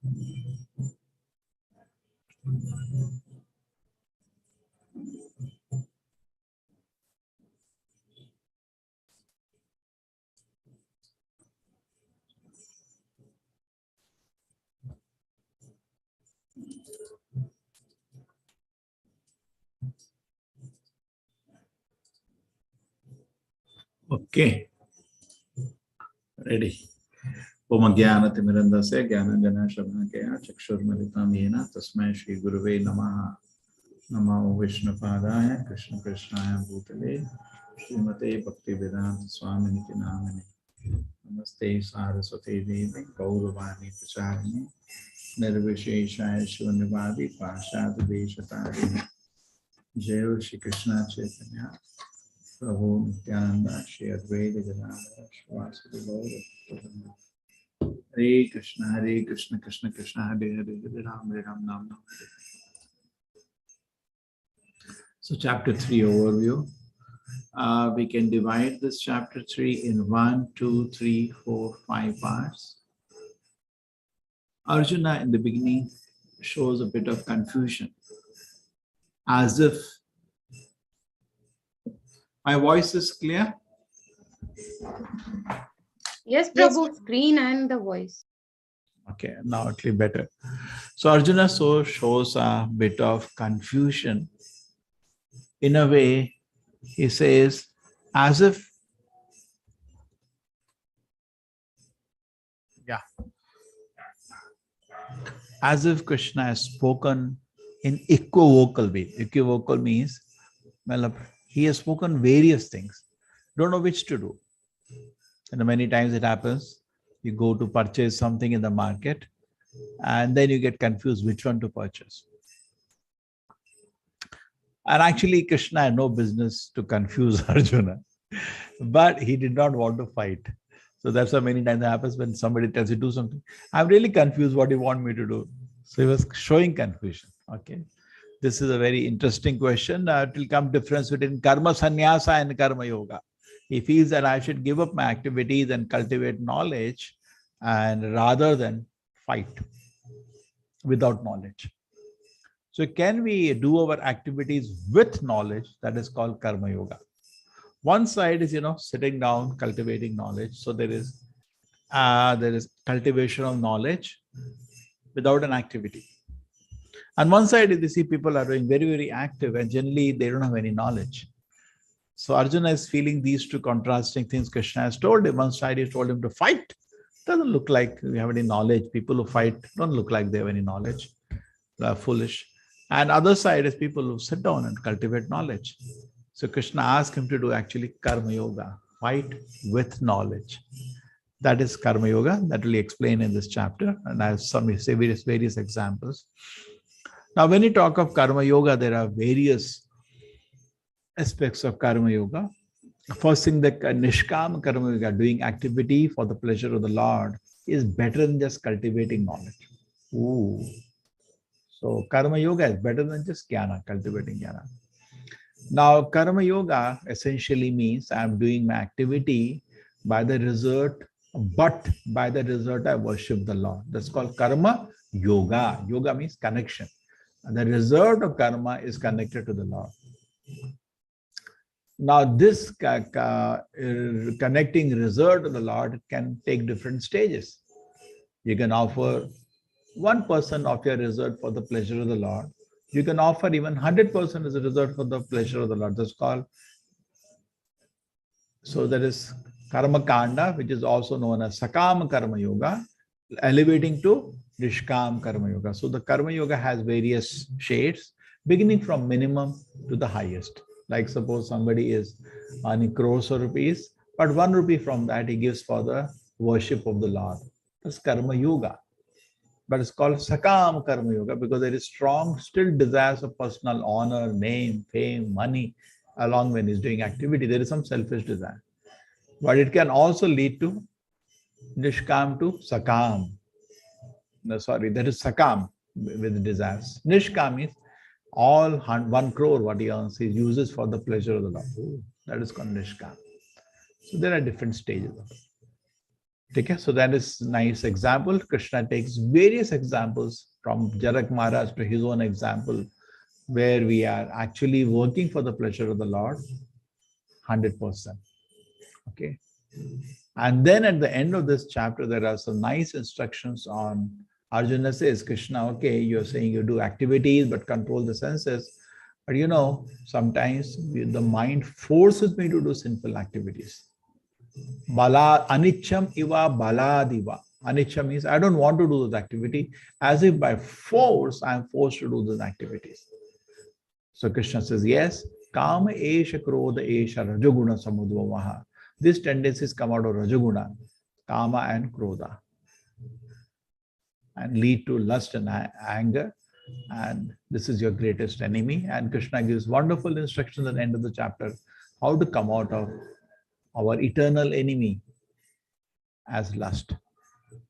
Okay, ready. Om Jnanatimirandasya Jnananjana Shabhakaya Chakshurmalitam Yena Tasmai Shri Guruve Namaha. Namo Vishnupadaya Krishna Krishnaya Bhutale Srimate Bhaktivedanta Swaminiti Namane Namaste Saraswati Devi Gauravani Pracharini Nirvisheshaya Shivannivadi Pashad Deshatari Jai Shri Krishna Chaitanya Prabhu Nityananda Shri Advaita Gadadhara Shivasati Gaura Hare Krishna Krishna Krishna Hare Hare Hare Ram Hare Ram Nam Nam Hare. So chapter 3 overview. We can divide this chapter 3 in 1, 2, 3, 4, 5 parts. Arjuna in the beginning shows a bit of confusion, as if my voice is clear. Yes, Prabhu, screen and the voice. Okay, now it'll be better. So Arjuna shows a bit of confusion. In a way, he says, as if, as if Krishna has spoken in equivocal way. Equivocal means, well, he has spoken various things. Don't know which to do. And many times it happens, you go to purchase something in the market and then you get confused which one to purchase. And actually, Krishna had no business to confuse Arjuna, but he did not want to fight. So that's why many times it happens when somebody tells you to do something. I'm really confused what you want me to do. So he was showing confusion. Okay. This is a very interesting question. It will come difference between karma sannyasa and karma yoga. He feels that I should give up my activities and cultivate knowledge, and rather than fight without knowledge. So can we do our activities with knowledge? That is called karma yoga. One side is, sitting down, cultivating knowledge. So there is cultivation of knowledge without an activity. On one side, you see people are doing very, very active and generally they don't have any knowledge. So Arjuna is feeling these two contrasting things. Krishna has told him. One side he told him to fight. Doesn't look like we have any knowledge. People who fight don't look like they have any knowledge. They are foolish. And other side is people who sit down and cultivate knowledge. So Krishna asked him to do actually karma yoga, fight with knowledge. That is karma yoga. That will be explained in this chapter. And I have some various examples. Now, when you talk of karma yoga, there are various aspects of karma yoga. First thing, the nishkam karma yoga, doing activity for the pleasure of the Lord, is better than just cultivating knowledge. Ooh. So karma yoga is better than just jnana, cultivating jnana. Now, karma yoga essentially means I am doing my activity by the result, but by the result I worship the Lord. That's called karma yoga. Yoga means connection. And the result of karma is connected to the Lord. Now, this connecting result to the Lord can take different stages. You can offer 1% of your result for the pleasure of the Lord. You can offer even 100% as a result for the pleasure of the Lord. That's called, so that is karma kanda, which is also known as sakama karma yoga, elevating to nishkam karma yoga. So the karma yoga has various shades, beginning from minimum to the highest. Like suppose somebody is earning crores of rupees, but 1 rupee from that he gives for the worship of the Lord. That's karma yoga. But it's called sakam karma yoga because there is strong still desires of personal honor, name, fame, money, along when he's doing activity. There is some selfish desire. But it can also lead to nishkam to sakam. No, sorry, that is sakam with desires. Nishkam means all 1 crore what he earns, he uses for the pleasure of the Lord. That is called nishkam. So there are different stages of it. Okay, so that is nice example. Krishna takes various examples from Jarak Maharaj to his own example, where we are actually working for the pleasure of the Lord 100%. Okay. And then at the end of this chapter, there are some nice instructions on Arjuna says, Krishna, okay, you're saying you do activities but control the senses. But sometimes the mind forces me to do sinful activities. Bala anicham iva baladiva. Anicham means I don't want to do this activity, as if by force I am forced to do those activities. So Krishna says, yes, kama esha krodha esha rajoguna samudvamaha. These tendencies come out of rajoguna, kama and krodha, and lead to lust and anger. And this is your greatest enemy. And Krishna gives wonderful instructions at the end of the chapter, how to come out of our eternal enemy as lust.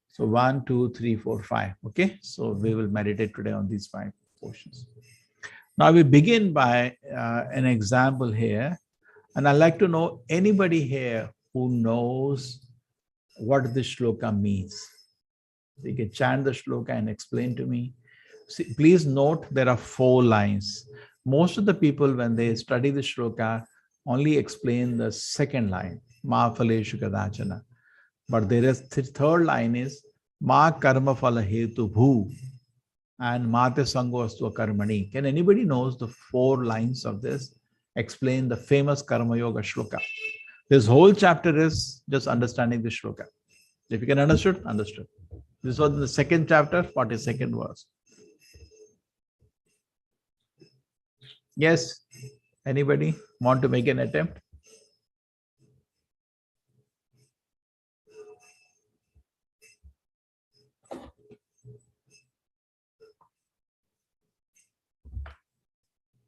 So 1, 2, 3, 4, 5. Okay, so we will meditate today on these 5 portions. Now we begin by an example here, and I'd like to know anybody here who knows what this shloka means. You can chant the shloka and explain to me. See, please note there are 4 lines. Most of the people, when they study the shloka, only explain the second line, Ma phaleshu kadachana. But there is third line is Ma karma phala hetu bhu and Mate sango astu karmani. Can anybody knows the 4 lines of this? Explain the famous Karma Yoga shloka. This whole chapter is just understanding the shloka. If you can understood, understood. This was the second chapter, 42nd verse. Yes, anybody want to make an attempt?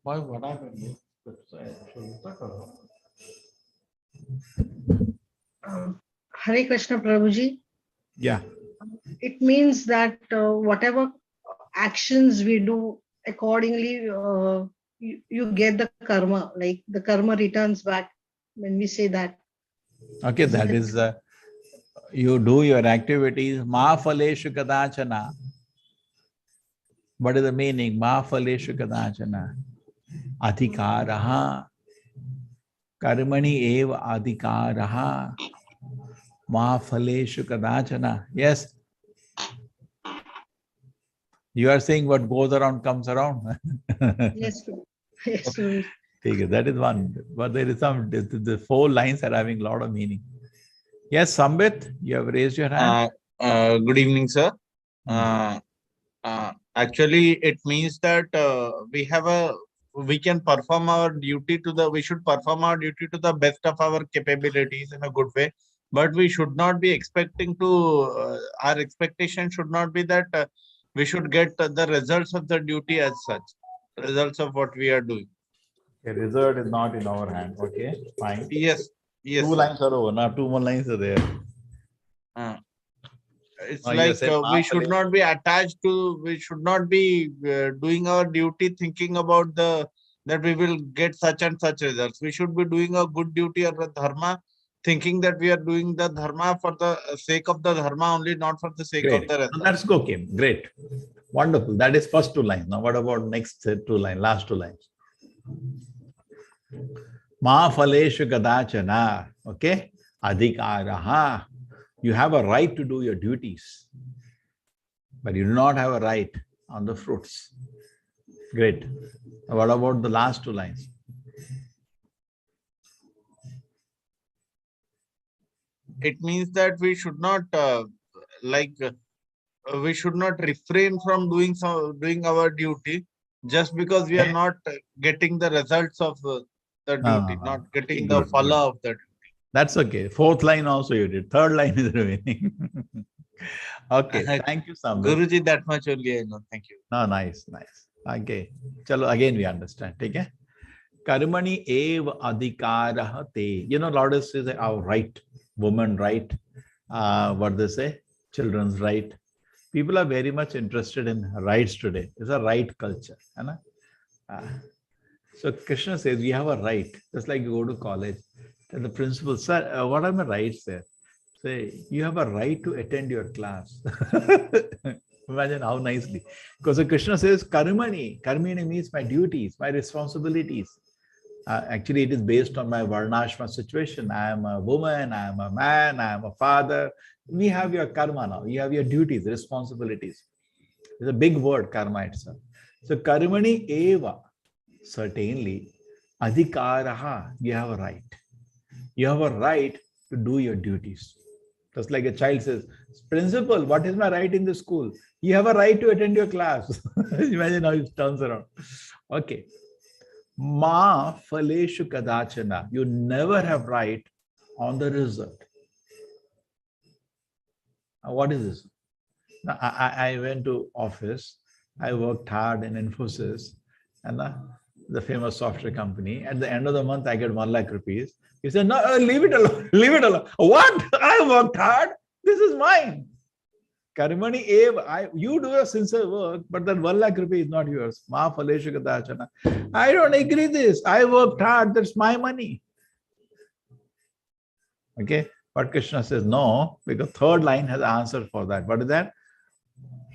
Why? What happened? Hare Krishna Prabhuji. Yeah. It means that whatever actions we do accordingly, you get the karma, like the karma returns back when we say that. Okay, that is, you do your activities, ma phaleshu kadachana. What is the meaning? Ma phaleshu kadachana. Adhikaraha. Karmani eva adhikaraha. Ma phaleshu kadachana. Yes. You are saying what goes around comes around. Yes, yes. Okay, that is one. But there is some, the 4 lines are having a lot of meaning. Yes, Sambit, you have raised your hand. Good evening, sir. Actually, it means that we can perform our duty we should perform our duty to the best of our capabilities in a good way. But we should not be expecting to, our expectation should not be that we should get the results of the duty as such, results of what we are doing. The result is not in our hand. Okay, fine. Yes, yes. 2 lines are over. Now 2 more lines are there. It's like we should not be attached to, we should not be doing our duty thinking about that we will get such and such results. We should be doing a good duty or a dharma, thinking that we are doing the dharma for the sake of the dharma only, not for the sake of the rest. That's okay. Great. Wonderful. That is first 2 lines. Now what about next 2 lines, last 2 lines? Ma phaleshu kadachana. Okay. Adhikaraha. You have a right to do your duties, but you do not have a right on the fruits. Great. What about the last 2 lines? It means that we should not we should not refrain from doing our duty just because we are not getting the results of the duty, not getting the phala of the duty. That's okay. 4th line also you did. 3rd line is remaining. Okay. Thank you, Sambit. Guruji, that much only I know. Thank you. No, nice, nice. Okay. Chalo, again we understand. Okay. Karmani eva adhikarah te. Lord says our right, woman right, what they say, children's right. People are very much interested in rights today. It's a right culture. So Krishna says we have a right. Just like you go to college, and the principal, sir, what are my rights there? Say, you have a right to attend your class. Imagine how nicely. Because Krishna says, Karmani. Karmani means my duties, my responsibilities. Actually, it is based on my varnashma situation. I am a woman, I am a man, I am a father. We have your karma now. You have your duties, responsibilities. It's a big word, karma itself. So, karmani eva, certainly, adhikaraha, you have a right. You have a right to do your duties. Just like a child says, Principal, what is my right in the school? You have a right to attend your class. Imagine how it turns around. Okay. Ma phaleshu kadachana. You never have right on the result. Now, what is this? Now, I went to office. I worked hard in Infosys and the famous software company. At the end of the month, I get 1 lakh rupees. He said, no, leave it alone. Leave it alone. What? I worked hard. This is mine. Karmani eva. You do your sincere work, but that 1 lakh rupees is not yours. Ma phaleshu kadachana. I don't agree this. I worked hard. That's my money. Okay. But Krishna says no, because third line has answer for that. What is that?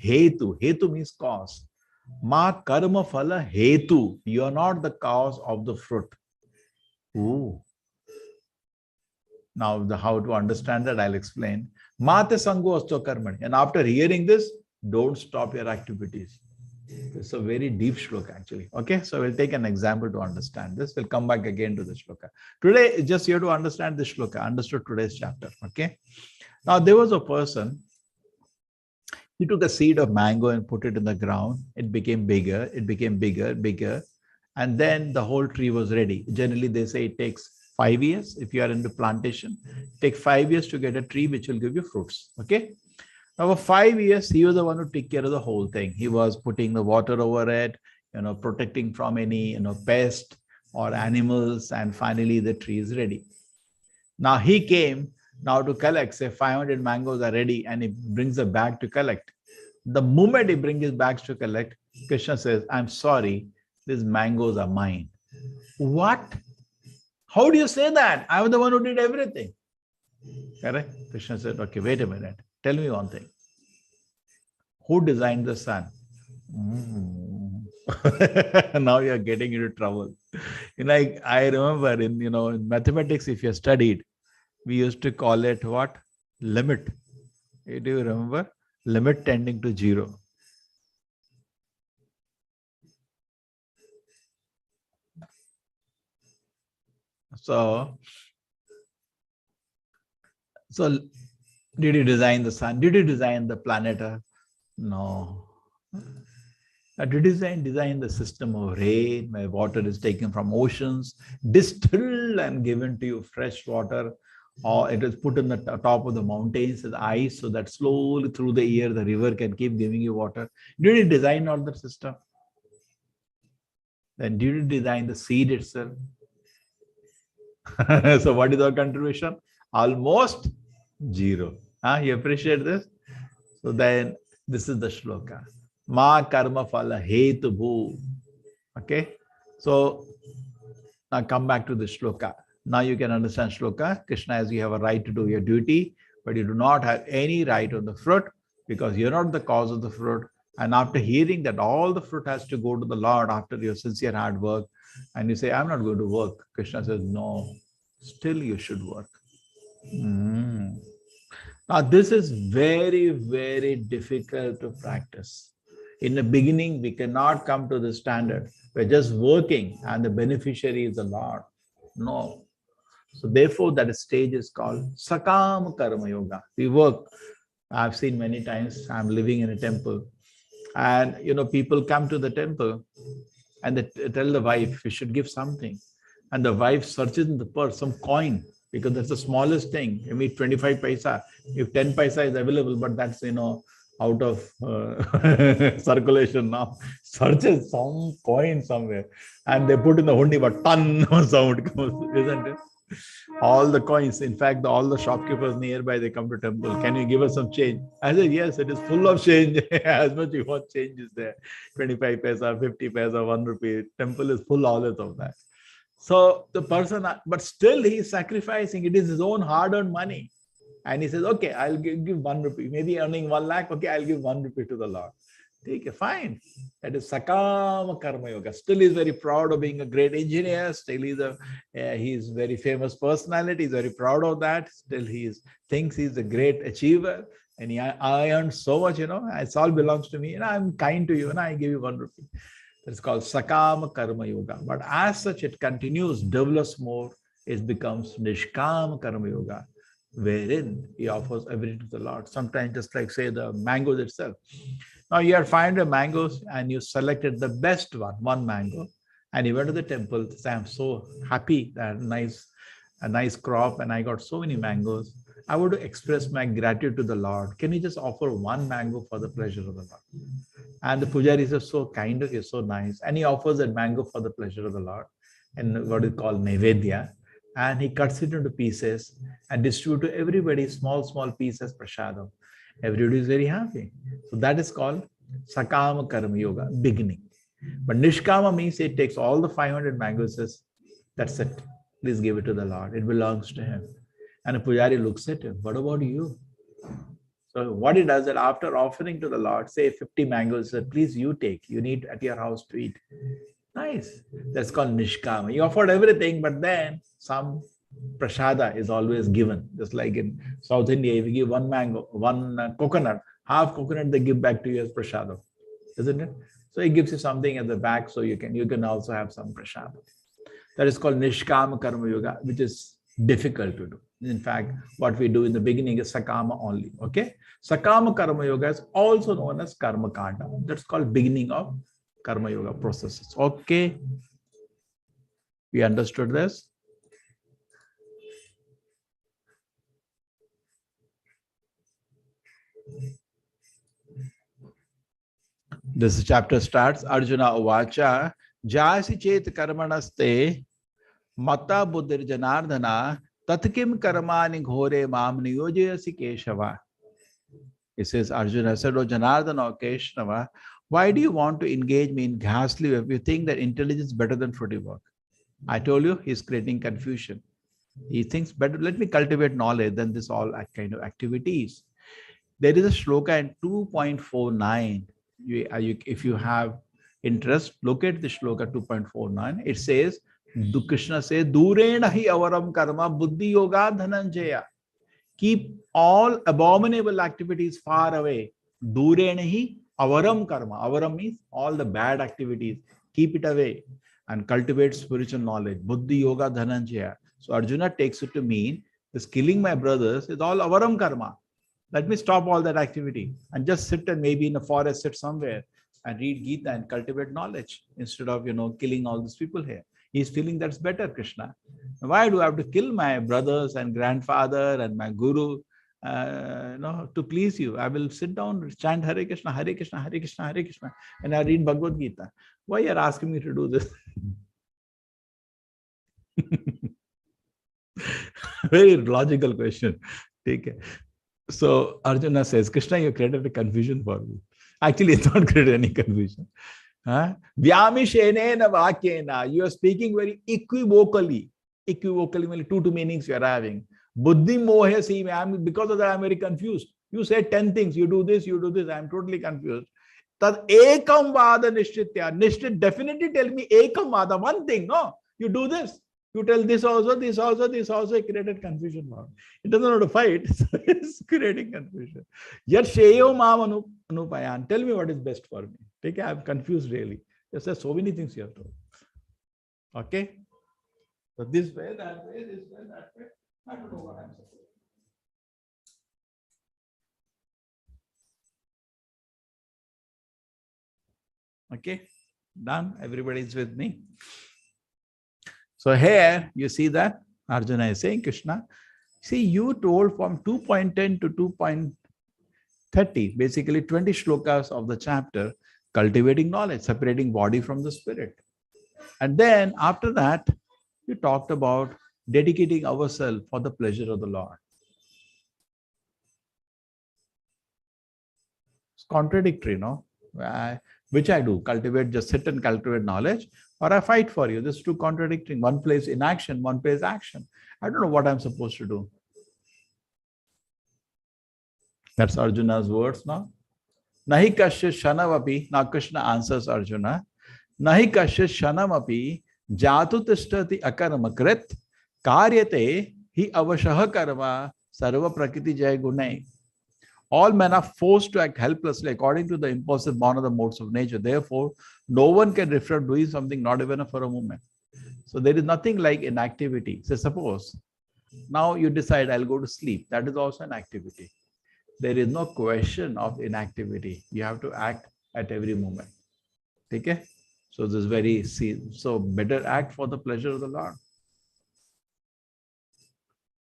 Hetu. Hetu means cause. Ma karma phala hetu. You are not the cause of the fruit. Ooh. Now, how to understand that, I'll explain. Mate sango asto karmani. And after hearing this, don't stop your activities. It's a very deep shloka, actually. Okay, so we'll take an example to understand this. We'll come back again to the shloka. Today, just here to understand this shloka, understood today's chapter. Okay. Now, there was a person. He took a seed of mango and put it in the ground. It became bigger. It became bigger, bigger. And then the whole tree was ready. Generally, they say it takes 5 years. If you are into plantation, take 5 years to get a tree which will give you fruits. Okay. Now, for 5 years, he was the one who took care of the whole thing. He was putting the water over it, protecting from any, pest or animals. And finally, the tree is ready. Now, he came now to collect, say 500 mangoes are ready, and he brings a bag to collect. The moment he brings his bags to collect, Krishna says, I'm sorry, these mangoes are mine. What? How do you say that? I was the one who did everything. Correct? Krishna said, okay, wait a minute. Tell me one thing. Who designed the sun? Now you're getting into trouble. I remember in mathematics, if you studied, we used to call it what? Limit. Do you remember? Limit tending to 0. So did you design the sun? Did you design the planet Earth? No. Did you design the system of rain, where water is taken from oceans, distilled and given to you fresh water, or it is put in the top of the mountains as ice, so that slowly through the year the river can keep giving you water? Did you design all the system? Then did you design the seed itself? So what is our contribution? Almost 0. You appreciate this? So then this is the shloka. Ma karma phala hetu bhu. Okay. So now come back to the shloka. Now you can understand shloka. Krishna, as you have a right to do your duty, but you do not have any right on the fruit because you're not the cause of the fruit. And after hearing that all the fruit has to go to the Lord after your sincere hard work, and you say, I'm not going to work. Krishna says, no, still you should work. Now, this is very, very difficult to practice. In the beginning, we cannot come to the standard. We're just working and the beneficiary is the Lord. No. So therefore, that stage is called Sakam Karma Yoga. We work. I've seen many times, I'm living in a temple. And, people come to the temple and they tell the wife, we should give something. And the wife searches in the purse, some coin, because that's the smallest thing. You mean 25 paisa. If 10 paisa is available, but that's, out of circulation now. Searches some coin somewhere. And they put in the hundi, but ton sound comes, isn't it? All the coins. In fact, all the shopkeepers nearby, they come to temple. Can you give us some change? I said, yes, it is full of change. As much you want, change is there. 25 paisa, 50 paisa, 1 rupee. Temple is full always of that. So the person, but still he is sacrificing. It is his own hard-earned money. And he says, okay, I'll give 1 rupee. Maybe earning 1 lakh, okay, I'll give 1 rupee to the Lord. Okay, fine. That is Sakama Karma Yoga. Still he's very proud of being a great engineer. Still he's very famous personality. He's very proud of that. Still thinks he's a great achiever. And I earned so much, it all belongs to me. And I'm kind to you and I give you 1 rupee. That's called Sakama Karma Yoga. But as such, it continues, develops more. It becomes Nishkama Karma Yoga, wherein he offers everything to the Lord. Sometimes just like say the mangoes itself. Now you have 500 mangoes and you selected the best one mango, and you went to the temple. Say, I'm so happy that a nice crop and I got so many mangoes. I want to express my gratitude to the Lord. Can you just offer 1 mango for the pleasure of the Lord? And the pujari is so kind of you, so nice. And he offers that mango for the pleasure of the Lord, and what is called Nevedya. And he cuts it into pieces and distributes to everybody small pieces prasadam. Everybody is very happy. So that is called Sakama Karma Yoga, beginning. But Nishkama means it takes all the 500 mangoes, says, that's it. Please give it to the Lord. It belongs to him. And a pujari looks at him. What about you? So what he does is that after offering to the Lord, say 50 mangoes, said, please you take. You need at your house to eat. Nice. That's called Nishkama. You offered everything, but then some prasada is always given. Just like in South India, if you give 1 mango, 1 coconut, half coconut they give back to you as prasada, isn't it? So it gives you something at the back, so you can also have some prasada. That is called Nishkama Karma Yoga, which is difficult to do. In fact, what we do in the beginning is Sakama only. Okay, Sakama Karma Yoga is also known as Karma Kanda. That's called beginning of Karma Yoga processes. Okay, we understood this. This chapter starts, Arjuna Uvacha, Jasi Chet Karmanaste, Mata Buddhir Janardhana, Tatkim Karmani Ghore Mam Niyojayasi Keshava. It says, Arjuna said, O Janardhana, O Keshnava, why do you want to engage me in ghastly work? You think that intelligence is better than fruity work. I told you, he's creating confusion. He thinks better, let me cultivate knowledge than this all kind of activities. There is a shloka in 2.49. If you have interest, look at the shloka 2.49. It says, Krishna says, Durena hi avaram karma buddhi yoga dhananjaya. Keep all abominable activities far away. Durena hi avaram karma. Avaram means all the bad activities. Keep it away and cultivate spiritual knowledge. Buddhi yoga dhananjaya. So Arjuna takes it to mean this killing my brothers is all avaram karma. Let me stop all that activity and just sit and maybe in a forest, sit somewhere and read Gita and cultivate knowledge instead of, killing all these people here. He's feeling that's better, Krishna. Why do I have to kill my brothers and grandfather and my guru, to please you? I will sit down, chant Hare Krishna, Hare Krishna, Hare Krishna, Hare Krishna, and I read Bhagavad Gita. Why are you asking me to do this? Very logical question. Take care. So Arjuna says, Krishna, you created a confusion for me. Actually, it's not created any confusion. Vyamishenena vakyena. You are speaking very equivocally. Equivocally means two meanings you are having. Buddhi mohe si. Because of that, I'm very confused. You say 10 things. You do this, I'm totally confused. Tad ekam vada nishtitya. Nishtit, definitely tell me ekam vada, one thing. No, you do this. You tell this also, this also, this also. It created confusion. It doesn't know how to fight. So it's creating confusion. Yat sheyo mam anupayan. Tell me what is best for me. Take I'm confused really. There's so many things you have to. Okay? So this way, that way, this way, that way. I don't know what I'm supposed to do. Okay? Done? Everybody is with me? So here you see that Arjuna is saying, Krishna, see, you told from 2.10 to 2.30, basically 20 shlokas of the chapter, cultivating knowledge, separating body from the spirit. And then after that, you talked about dedicating ourselves for the pleasure of the Lord. It's contradictory, no? Which I do, cultivate, just sit and cultivate knowledge, or I fight for you. This is two contradicting. One place inaction, one place action. I don't know what I'm supposed to do. That's Arjuna's words now. Nahi kasya shanavapi. Now Krishna answers Arjuna. Nahi kasya shanamapi jatu tishtati akarmakrit karyate hi avashah karma sarva prakriti jaya gunai. All men are forced to act helplessly according to the impulsive born of the modes of nature. Therefore, no one can refrain from doing something, not even for a moment. So there is nothing like inactivity. So suppose now you decide I'll go to sleep. That is also an activity. There is no question of inactivity. You have to act at every moment. Okay? So this is very so better act for the pleasure of the Lord.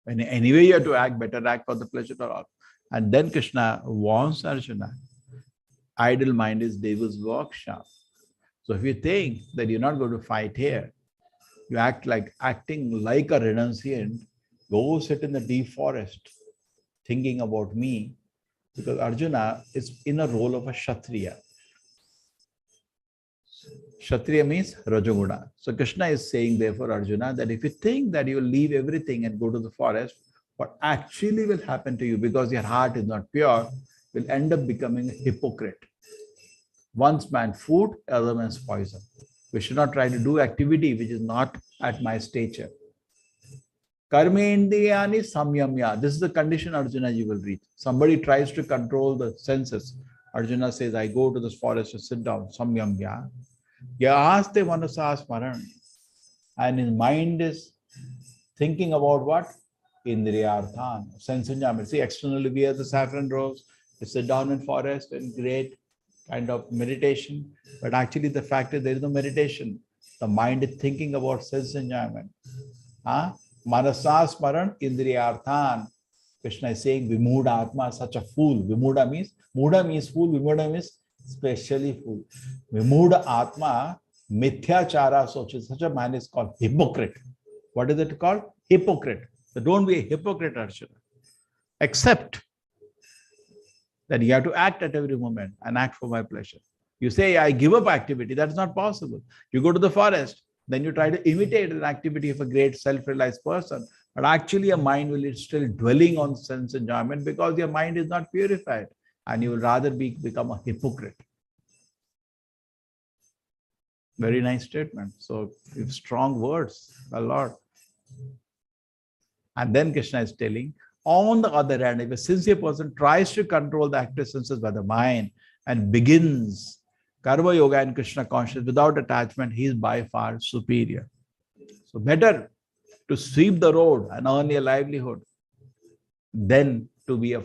And anyway you have to act, better act for the pleasure of the Lord. And then Krishna warns Arjuna, idle mind is devil's workshop. So if you think that you're not going to fight here, you acting like a renunciant, go sit in the deep forest thinking about me, because Arjuna is in a role of a Kshatriya. Kshatriya means Rajoguna. So Krishna is saying therefore Arjuna that if you think that you will leave everything and go to the forest, what actually will happen to you, because your heart is not pure, will end up becoming a hypocrite. One's man food, other man's poison. We should not try to do activity which is not at my stature. Karmendriyani samyamya. This is the condition, Arjuna, you will reach. Somebody tries to control the senses. Arjuna says, I go to this forest to sit down. Samyamya. Yahaste manasas maran. And his mind is thinking about what? Indriyarthan. Sense enjoyment. See, externally we have the saffron robes. We sit down in forest and great kind of meditation. But actually the fact is there is no meditation. The mind is thinking about sense enjoyment. Manasas maran indriyarthan. Krishna is saying Vimuda Atma is such a fool. Vimuda means fool, Vimuda means specially fool. Vimuda Atma mithyachara socha. Such a man is called hypocrite. What is it called? Hypocrite. So don't be a hypocrite, Arjuna. Accept that you have to act at every moment and act for my pleasure. You say, I give up activity. That's not possible. You go to the forest, then you try to imitate an activity of a great self-realized person. But actually your mind will be still dwelling on sense enjoyment because your mind is not purified. And you will rather become a hypocrite. Very nice statement. So strong words, a lot. And then Krishna is telling, on the other hand, if a sincere person tries to control the active senses by the mind and begins Karma Yoga and Krishna consciousness without attachment, he is by far superior. So better to sweep the road and earn a livelihood than to be a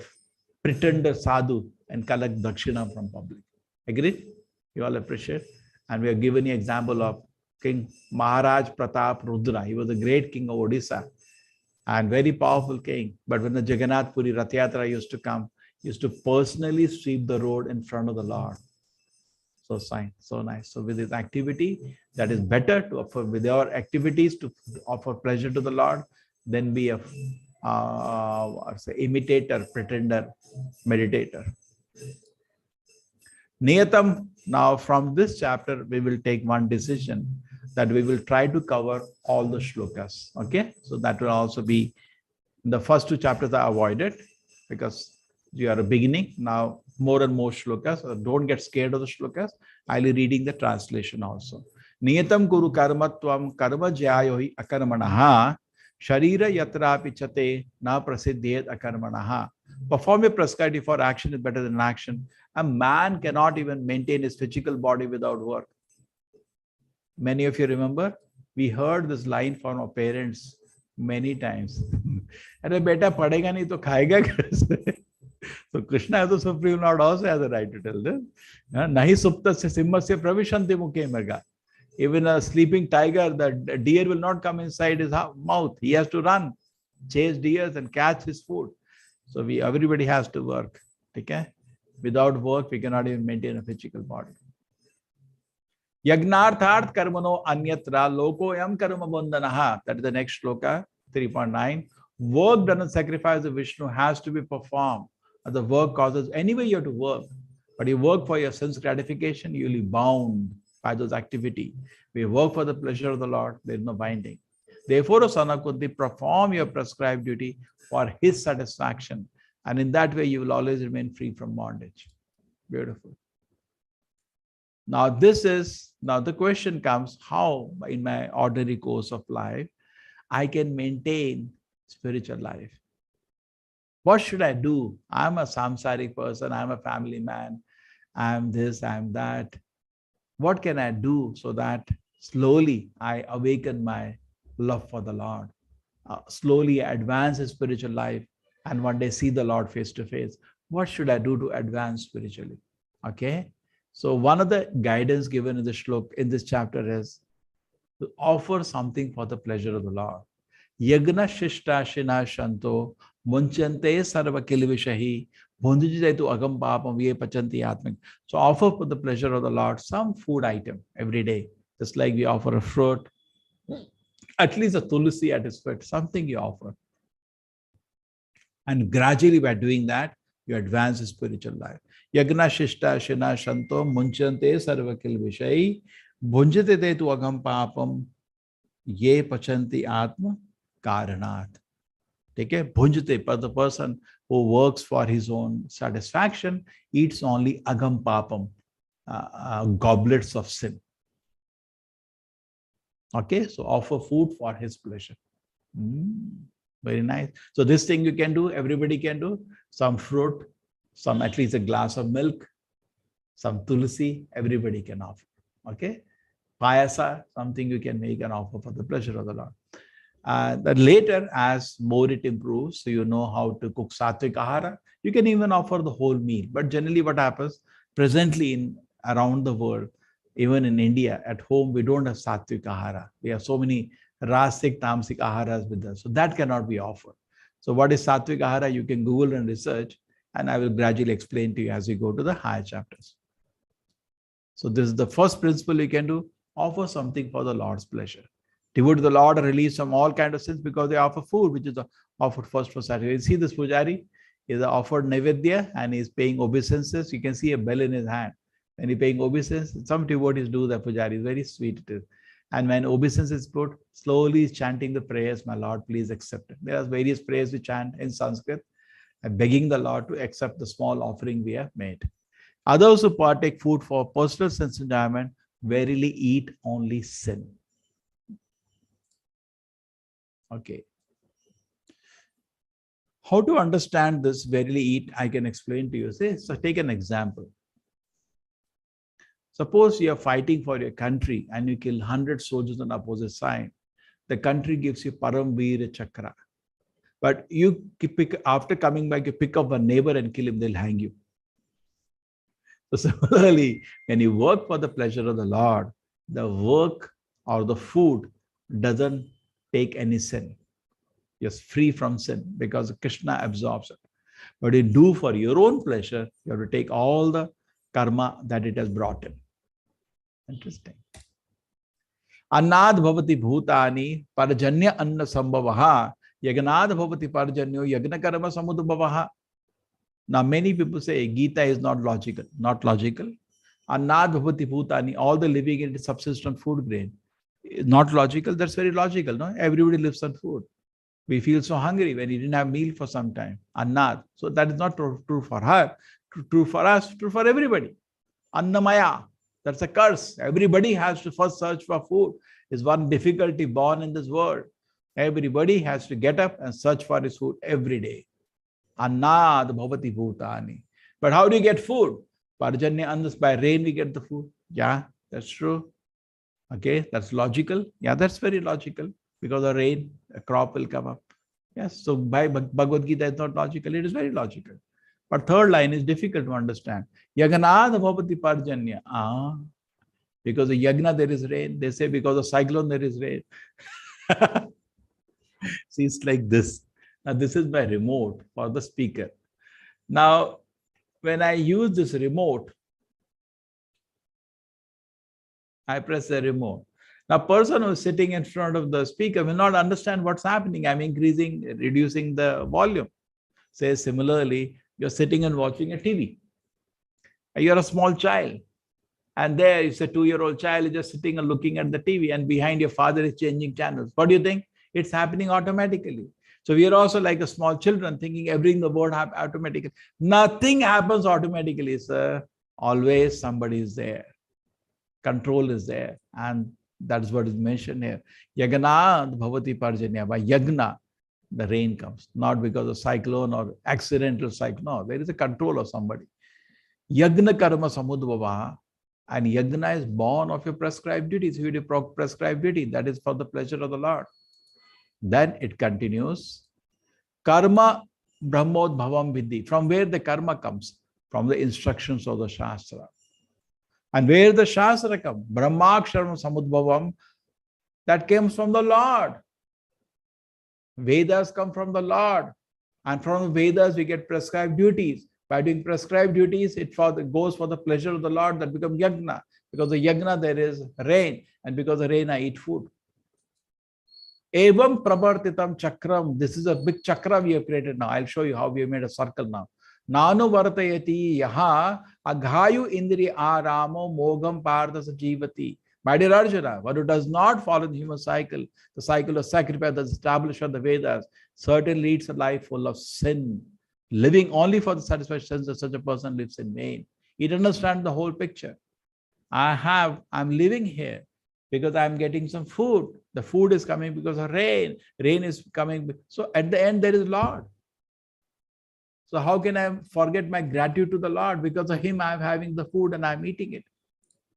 pretender sadhu and collect dakshina from public. Agreed? You all appreciate? And we have given you example of King Maharaj Pratap Rudra. He was a great king of Odisha and very powerful king. But when the Jagannath Puri Rath Yatra used to come, he used to personally sweep the road in front of the Lord. So fine, so nice. So with this activity, that is better to offer with your activities to offer pleasure to the Lord than be a imitator, pretender, meditator. Niyatam. Now from this chapter, we will take one decision that we will try to cover all the shlokas. Okay, so that will also be the first two chapters are avoided because you are a beginning. Now more and more shlokas. So don't get scared of the shlokas. I'll be reading the translation also. Niyatam kuru karmatvam karma jyayohi akarmanaha sharira yatra pichate na prasiddhyet akarmanaha. Perform your prescribed for action is better than action. A man cannot even maintain his physical body without work. Many of you remember, we heard this line from our parents many times. Arey beta padega nahi to khayega kaise? So Krishna as the Supreme Lord also has a right to tell this. Nahi suptasya simhasya pravishanti mukhe marga. Even a sleeping tiger, the deer will not come inside his mouth. He has to run, chase deers and catch his food. So everybody has to work. Okay? Without work, we cannot even maintain a physical body. Yagnartharth karmano anyatra loko yam karma bandhanaha. That is the next shloka, 3.9. Work done in sacrifice of Vishnu has to be performed. The work causes, anyway you have to work. But you work for your sense gratification, you will be bound by those activity. We work for the pleasure of the Lord, there is no binding. Therefore, O son of Kunti, perform your prescribed duty for his satisfaction. And in that way, you will always remain free from bondage. Beautiful. Now the question comes, how in my ordinary course of life, I can maintain spiritual life? What should I do? I'm a samsaric person. I'm a family man. I'm this, I'm that. What can I do so that slowly I awaken my love for the Lord? Slowly advance in spiritual life and one day see the Lord face to face. What should I do to advance spiritually? Okay. So one of the guidance given in the shlok in this chapter is to offer something for the pleasure of the Lord. Yagna shishta shina shanto munchante sarva kilvishahi bhundijaitu agam papam ye pachanti atmik. So offer for the pleasure of the Lord some food item every day. Just like we offer a fruit, at least a tulsi at his feet, something you offer. And gradually by doing that, you advance in spiritual life. Yagna shishta shina shanto munchante sarva kilvishahi bhunjate tu agam papam ye pachanti atma karanat. Okay, bhunjate, but the person who works for his own satisfaction eats only agam papam, goblets of sin. Okay, so offer food for his pleasure. Very nice. So this thing you can do, everybody can do. Some fruit, some at least a glass of milk, some tulsi, everybody can offer. Okay, payasa, something you can make and offer for the pleasure of the Lord. That later, as more it improves, so you know how to cook sattvic ahara, you can even offer the whole meal. But generally what happens, presently in around the world, even in India, at home, we don't have sattvic ahara. We have so many rasik, tamasic aharas with us. So that cannot be offered. So what is sattvic ahara? You can Google and research, and I will gradually explain to you as we go to the higher chapters. So this is the first principle you can do, offer something for the Lord's pleasure. Devote to the Lord are released from all kinds of sins because they offer food, which is offered first for sacrifice. You see this pujari is offered naivedya and he is paying obeisances. You can see a bell in his hand. When he's paying obeisances, some devotees do that pujari. It's very sweet it is. And when obeisance is put, slowly he's chanting the prayers, my Lord, please accept it. There are various prayers we chant in Sanskrit, begging the Lord to accept the small offering we have made. Others who partake food for personal sense enjoyment verily eat only sin. Okay. How to understand this verily eat, I can explain to you. Say, so take an example. Suppose you are fighting for your country and you kill 100 soldiers on opposite side. The country gives you Param Veera Chakra. But you pick, after coming back, you pick up a neighbor and kill him, they'll hang you. So similarly, when you work for the pleasure of the Lord, the work or the food doesn't take any sin. You're free from sin because Krishna absorbs it. But you do for your own pleasure, you have to take all the karma that it has brought in. Interesting. Annad bhavati bhutani parjanya anna sambhavaha yagnad bhavati parjanyo yagna karma samudbhavaha. Now many people say Gita is not logical. Not logical. Annad bhavati bhutani, all the living in subsist on food grain. Not logical, that's very logical, no? Everybody lives on food. We feel so hungry when you didn't have meal for some time. Annad. So that is not true for her, true for us, true for everybody. Annamaya. That's a curse. Everybody has to first search for food. Is one difficulty born in this world. Everybody has to get up and search for his food every day. Annad bhavati bhutani. But how do you get food? Parjanya annas, by rain we get the food. Yeah, that's true. Okay, that's logical. Yeah, that's very logical. Because of rain, a crop will come up. Yes, so by Bhagavad Gita is not logical, it is very logical. But third line is difficult to understand. Yaganad bhavati parjanya. Because of yagna there is rain. They say because of cyclone there is rain. See, it's like this. Now this is my remote for the speaker. Now, when I use this remote, I press the remote. Now, person who is sitting in front of the speaker will not understand what's happening. I'm increasing, reducing the volume. Say similarly, you're sitting and watching a TV. You're a small child. And there is a 2-year-old child is just sitting and looking at the TV, and behind your father is changing channels. What do you think? It's happening automatically. So we are also like a small children thinking everything in the world happens automatically. Nothing happens automatically, sir. Always somebody is there. Control is there. And that's what is mentioned here. Yagana bhavati parjanya. By yagna, the rain comes. Not because of cyclone or accidental cyclone. No, there is a control of somebody. Yagna karma samudbhava. And yagna is born of your prescribed duties. If you do prescribed duty, that is for the pleasure of the Lord. Then it continues. Karma brahmodbhavam vidhi. From where the karma comes? From the instructions of the Shastra. And where the Shastra comes? Brahmaksharam samudbhavam. That comes from the Lord. Vedas come from the Lord. And from the Vedas we get prescribed duties. By doing prescribed duties, it goes for the pleasure of the Lord, that becomes yagna. Because of yagna there is rain. And because of rain I eat food. Evam pravartitam chakram. This is a big chakra we have created now. I'll show you how we have made a circle now. Nanu vartayati yaha aghayu indri aramo mogam partha sajivati. My dear Arjuna, one who does not follow the human cycle, the cycle of sacrifice that's established on the Vedas, certainly leads a life full of sin. Living only for the satisfaction of such a person lives in vain. He doesn't understand the whole picture. I'm living here because I'm getting some food. The food is coming because of rain. Rain is coming. So at the end, there is Lord. So how can I forget my gratitude to the Lord? Because of Him, I'm having the food and I'm eating it.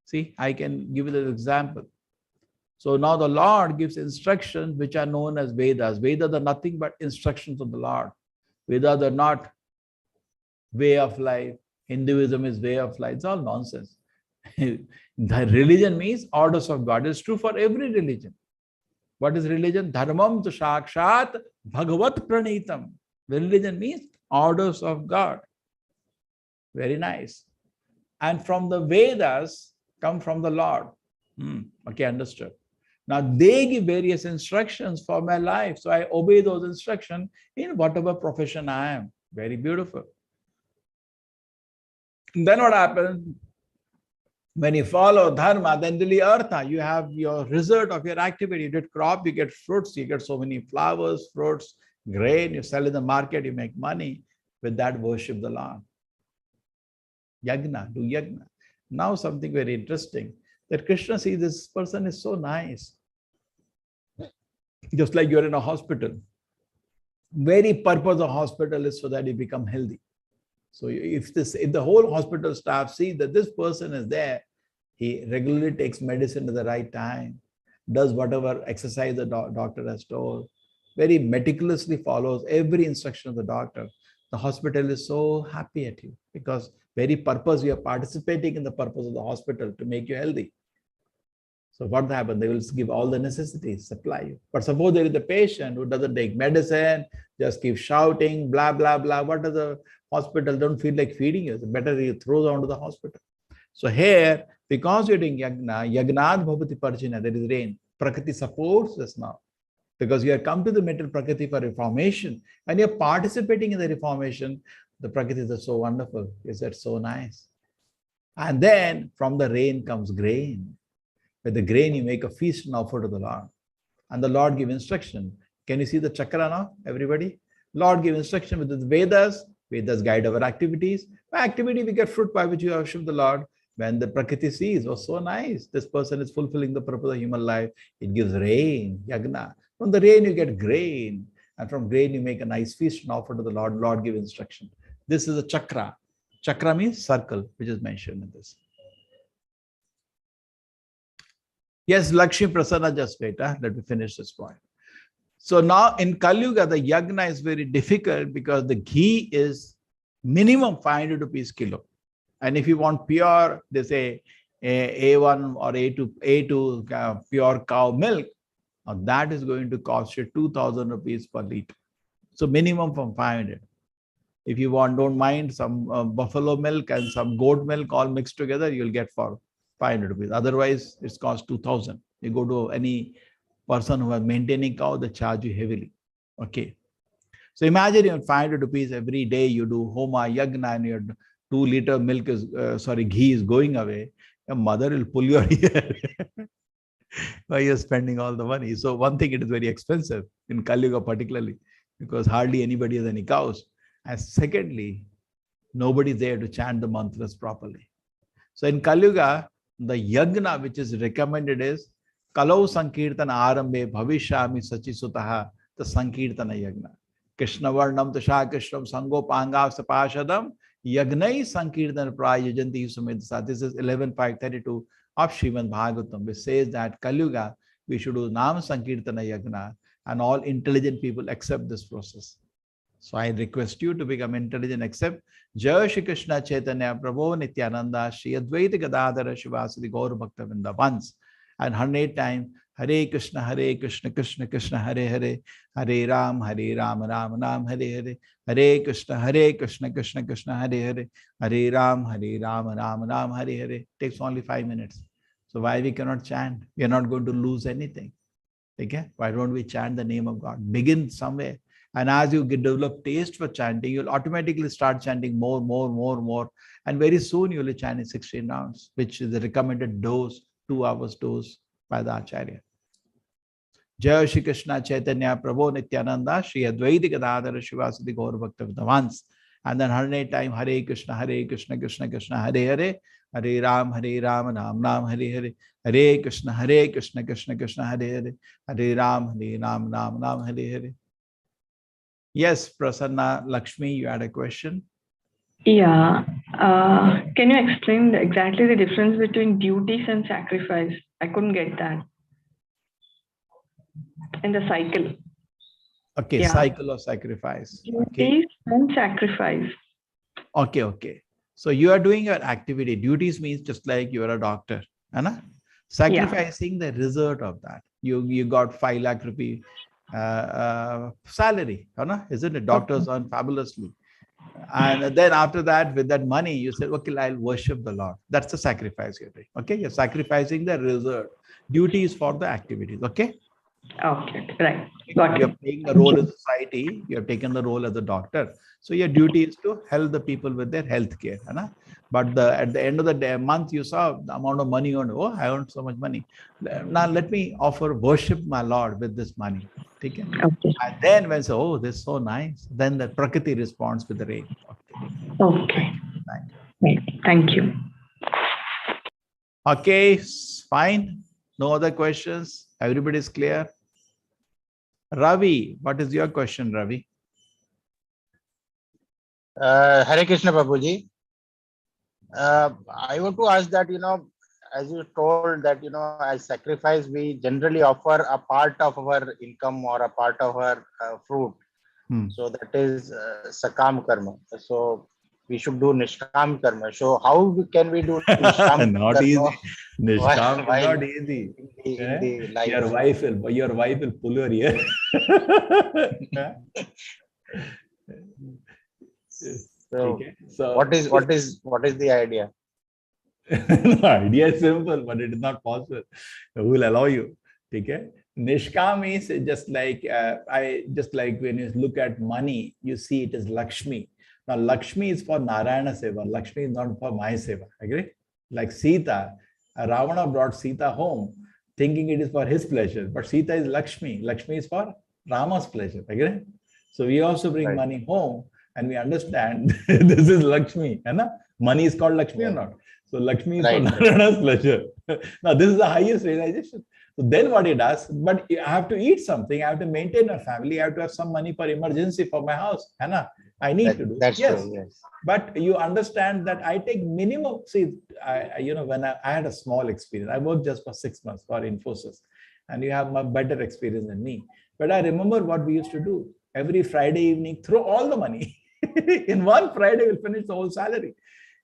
See, I can give you the example. So now the Lord gives instructions which are known as Vedas. Vedas are nothing but instructions of the Lord. Vedas are not way of life. Hinduism is way of life. It's all nonsense. The religion means orders of God. It's true for every religion. What is religion? Dharmam tu shakshat bhagavat pranitam. Religion means orders of God. Very nice. And from the Vedas come from the Lord. Okay, understood. Now they give various instructions for my life. So I obey those instructions in whatever profession I am. Very beautiful. And then what happens? When you follow dharma, then the artha, you have your result of your activity. You did crop, you get fruits, you get so many flowers, fruits, grain, you sell in the market, you make money. With that, worship the Lord. Yagna, do yagna. Now something very interesting, that Krishna sees this person is so nice. Just like you're in a hospital. Very purpose of hospital is so that you become healthy. So if the whole hospital staff sees that this person is there, he regularly takes medicine at the right time, does whatever exercise the doctor has told, very meticulously follows every instruction of the doctor, the hospital is so happy at you because very purpose, you are participating in the purpose of the hospital to make you healthy. So what happens? They will give all the necessities, supply you. But suppose there is a patient who doesn't take medicine, just keeps shouting, blah, blah, blah. What does the hospital don't feel like feeding you? It's better you throw down to the hospital. So here, because you're doing yagna, yagnad bhavati parjana, there is rain. Prakriti supports us now. Because you have come to the material Prakriti for reformation and you're participating in the reformation, the Prakriti is so wonderful. Is that so nice? And then from the rain comes grain. With the grain, you make a feast and offer to the Lord. And the Lord gives instruction. Can you see the chakra now, everybody? Lord gives instruction with the Vedas. Vedas guide our activities. By activity, we get fruit by which you worship the Lord. When the Prakriti sees, oh, so nice. This person is fulfilling the purpose of human life. It gives rain, yagna. From the rain, you get grain. And from grain, you make a nice feast and offer to the Lord. Lord gives instruction. This is a chakra. Chakra means circle, which is mentioned in this. Yes, Lakshmi Prasanna, just wait. Let me finish this point. So now in Kali Yuga, the yagna is very difficult because the ghee is minimum 500 rupees kilo. And if you want pure, they say A1 or A2 pure cow milk, that is going to cost you 2,000 rupees per liter. So minimum from 500. If you want, don't mind some buffalo milk and some goat milk all mixed together, you'll get for 500 rupees. Otherwise, it's cost 2,000. You go to any person who is maintaining cow, they charge you heavily. Okay. So imagine you 500 rupees every day, you do homa, yagna, and your 2-liter milk is, ghee is going away. Your mother will pull your ear. Why you're spending all the money? So one thing, it is very expensive in Kali Yuga particularly. because hardly anybody has any cows. And secondly, nobody there to chant the mantras properly. So in Kali Yuga, the yagna which is recommended is Kalau Sankirtana Arambe Bhavishyami Sachisutaha, the Sankirtana Yagna. Krishna Varnam Tasha Krishnam Sango Pangav Sapashadam Yagnai Sankirtana Prayajanti Sumedsa. This is 11.532 of Srimad Bhagavatam, which says that Kali Yuga we should do Nam Sankirtana Yagna, and all intelligent people accept this process. So I request you to become intelligent, accept Jai Shri Krishna Chaitanya Prabhu Nityananda Shri Advaita Gadadhara Shivasati Gaur Bhakta Vrinda once, and 100 times Hare Krishna Krishna Krishna Hare Hare, Hare Ram Ram Ram Hare Hare, Hare Krishna Krishna Krishna Hare Hare, Hare Ram Ram Ram Hare Hare. Takes only 5 minutes. So why we cannot chant? We are not going to lose anything. Okay? Why don't we chant the name of God? Begin somewhere. And as you develop taste for chanting, you'll automatically start chanting more. And very soon you will chant in 16 rounds, which is the recommended dose, 2 hours dose by the Acharya. Jai Shri Krishna Chaitanya Prabhu Nityananda Shri Advaita Gadadhara Shivasati Gaur Bhakta Vrinda once. And then 100 times Hare Krishna Krishna Krishna Hare Hare, Hare Ram Ram Ram Hare Hare, Hare Krishna Krishna Krishna Hare Hare, Hare Ram Ram Hare Hare. Yes, Prasanna Lakshmi, you had a question? Yeah. Can you explain exactly the difference between duties and sacrifice? I couldn't get that. In the cycle. Okay, yeah. Cycle of sacrifice. Duties and sacrifice. Okay. So you are doing your activity. Duties means just like you are a doctor. Anna? Sacrificing the result of that. You got 5 lakh rupee salary. Anna? Isn't it? Doctors earn fabulously. And then after that, with that money, you said, okay, I'll worship the Lord. That's the sacrifice you're doing. Okay, you're sacrificing the result. Duty is for the activities. Okay. Okay, right. Got you're playing a role in society, you have taken the role as a doctor. So your duty is to help the people with their health care. But at the end of the month, you saw the amount of money on, oh, I earned so much money. Now let me offer worship my Lord with this money. Okay. And then when say, oh, this is so nice, then the Prakriti responds with the rain. Okay. Thank you. Okay, fine. No other questions. Everybody is clear? Ravi, what is your question, Ravi? Hare Krishna, Prabhuji. I want to ask that, as you told that, as sacrifice, we generally offer a part of our income or a part of our fruit. So that is Sakam Karma. So we should do Nishkam Karma. So how can we do Nishkam Not Karma? Easy. Nishkam is not easy. In the life. Your wife will pull your ear. So what is the idea? The idea is simple, but it is not possible. Who will allow you? Okay? Nishkam is just like when you look at money, you see it is Lakshmi. Now Lakshmi is for Narayana Seva. Lakshmi is not for my Seva. Agree? Like Sita, Ravana brought Sita home thinking it is for his pleasure, but Sita is Lakshmi. Lakshmi is for Rama's pleasure. Agree? So we also bring money home and we understand this is Lakshmi. Money is called Lakshmi or not? So Lakshmi is for Narayana's pleasure. Now this is the highest realization. So then what it does, but I have to eat something, I have to maintain a family, I have to have some money for emergency for my house. I need to do. That's true, yes. But you understand that I take minimum, see, when I had a small experience, I worked just for 6 months for Infosys, and you have a better experience than me. But I remember what we used to do. Every Friday evening, throw all the money. In one Friday, we'll finish the whole salary.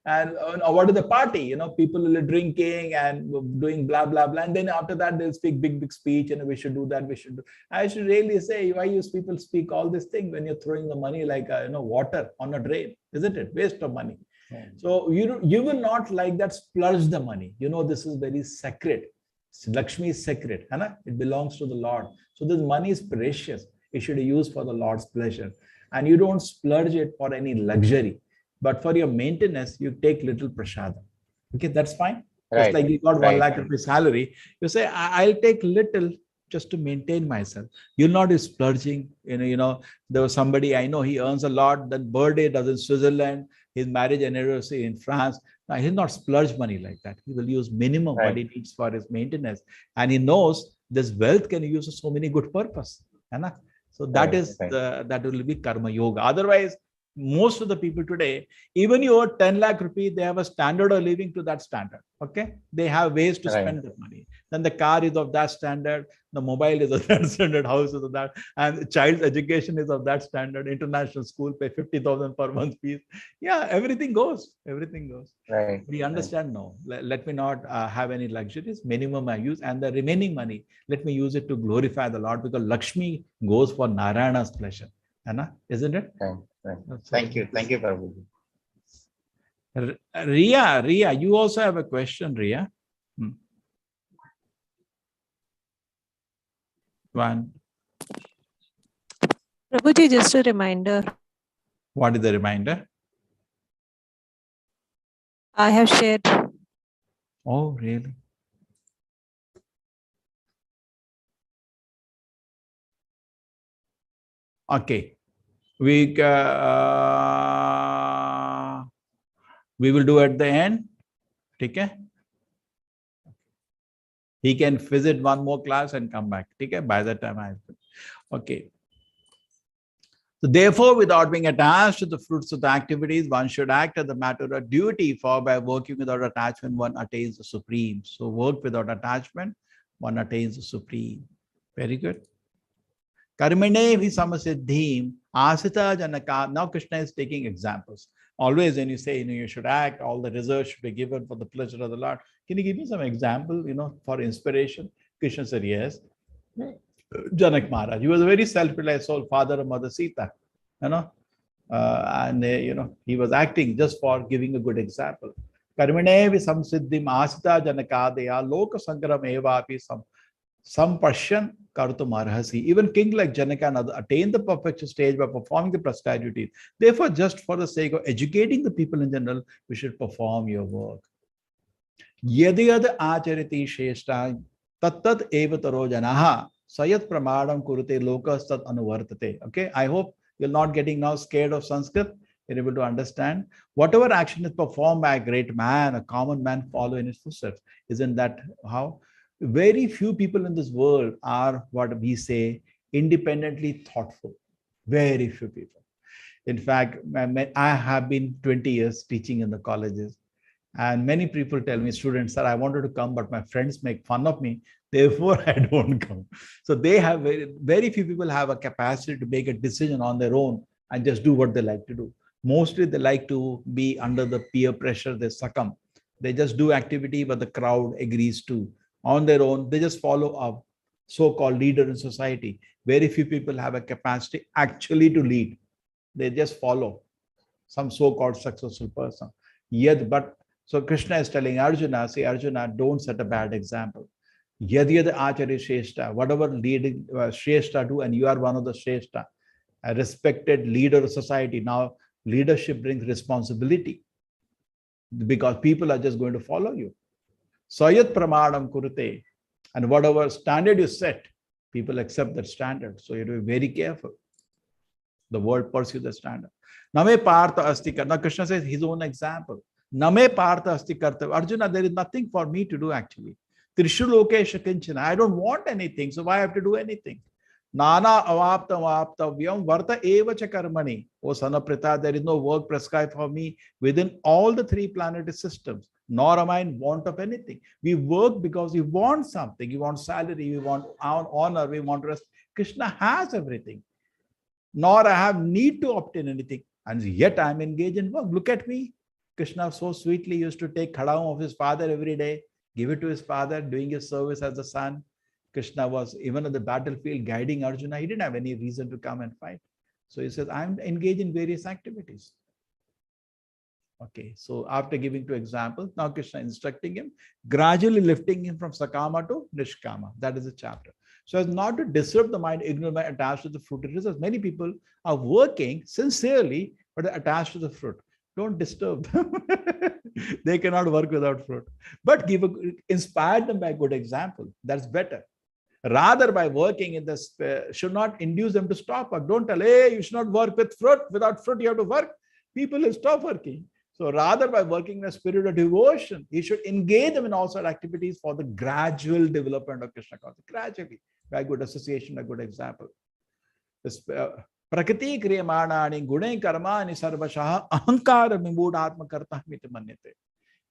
And what is the party? People will be drinking and doing blah, blah, blah. And then after that, they'll speak big speech and we should do that, we should do. I should really say, why you people speak all this thing when you're throwing the money like, water on a drain, isn't it? Waste of money. So you will not like that splurge the money. This is very sacred. Lakshmi is sacred. It belongs to the Lord. So this money is precious. It should be used for the Lord's pleasure. And you don't splurge it for any luxury. But for your maintenance, you take little prashadam. Okay, that's fine. Just like you got 1 lakh rupee salary, you say, I'll take little just to maintain myself. You'll not be splurging. There was somebody I know, he earns a lot, then birthday does in Switzerland, his marriage anniversary in France. Now, he'll not splurge money like that. He will use minimum what he needs for his maintenance. And he knows this wealth can use for so many good purpose. So that that will be karma yoga. Otherwise, most of the people today, even you owe 10 lakh rupees, they have a standard of living to that standard. Okay. They have ways to spend the money. Then the car is of that standard, the mobile is of that standard, house is of that, and child's education is of that standard, international school pay 50,000 per month fees. Yeah, everything goes. Everything goes. Right. We understand, no, let me not have any luxuries, minimum I use, and the remaining money, let me use it to glorify the Lord, because Lakshmi goes for Narayana's pleasure. Isn't it? Right. Thank you, Prabhuji. Ria, you also have a question, Ria. One. Prabhuji, just a reminder. What is the reminder? I have shared. Oh, really? Okay. We will do at the end. Okay? He can visit one more class and come back. Okay? By the time I... Okay. So therefore, without being attached to the fruits of the activities, one should act as a matter of duty, for by working without attachment, one attains the supreme. So work without attachment, one attains the supreme. Very good. Karmane vi samasiddhim asita janaka. Now Krishna is taking examples. Always when you say, you should act, all the results should be given for the pleasure of the Lord. Can you give me some example, for inspiration? Krishna said, yes. Janak Maharaj, he was a very self-realized soul, father of Mother Sita, and he was acting just for giving a good example. Karmane vi samsiddhim asita janakadeya loka sangram evapi sampashyan kartum arhasi. Even king like Janaka and others attained the perfection stage by performing the prescribed duties. Therefore, just for the sake of educating the people in general, we should perform your work. Yadiyad achariti sheshta tattat evataro janaha sayat pramadam kurute lokas tat anuvartate. Okay, I hope you're not getting now scared of Sanskrit. You're able to understand. Whatever action is performed by a great man, a common man follow in his footsteps. Isn't that how? Very few people in this world are what we say independently thoughtful. Very few people. In fact, I have been 20 years teaching in the colleges, and many people tell me, students, sir, I wanted to come, but my friends make fun of me, therefore I don't come. So they have very few people have a capacity to make a decision on their own and just do what they like to do. Mostly they like to be under the peer pressure, they succumb. They just do activity, but the crowd agrees to. On their own, they just follow a so-called leader in society. Very few people have a capacity actually to lead. They just follow some so-called successful person. So Krishna is telling Arjuna, say, Arjuna, don't set a bad example. Yad acharya shrestha, whatever leading shrestha do, and you are one of the shrestha, a respected leader of society. Now, leadership brings responsibility because people are just going to follow you. Sayat pramadam kurute, and whatever standard you set, people accept that standard. So you have to be very careful. The world pursues the standard. Name partha asti karta. Now Krishna says his own example. Name partha asti karta. Arjuna, there is nothing for me to do actually. Trishu lokesha kinchana. I don't want anything, so why I have to do anything? Nana avaptavyam varta eva cha karmani. O son of Pritha, there is no work prescribed for me within all the three planetary systems. Nor am I in want of anything. We work because we want something. We want salary, we want honor, we want rest. Krishna has everything. Nor I have need to obtain anything. And yet I am engaged in work. Look at me. Krishna so sweetly used to take khadaam of his father every day, give it to his father, doing his service as a son. Krishna was even on the battlefield guiding Arjuna. He didn't have any reason to come and fight. So he says, I'm engaged in various activities. Okay, so after giving two examples, now Krishna instructing him, gradually lifting him from Sakama to Nishkama. That is the chapter. So as not to disturb the mind, ignorant mind attached to the fruit. It is as many people are working sincerely, but they're attached to the fruit. Don't disturb them. They cannot work without fruit. But inspire them by a good example. That's better. Rather, by working in this, should not induce them to stop work. Don't tell, hey, you should not work with fruit. Without fruit, you have to work. People will stop working. So rather, by working in a spirit of devotion, you should engage them in all sorts of activities for the gradual development of Krishna consciousness. Gradually, by good association, a good example. Prakriti kriyamanani gune karmani sarvashaha ahankara vimudhatma kartamiti manyate.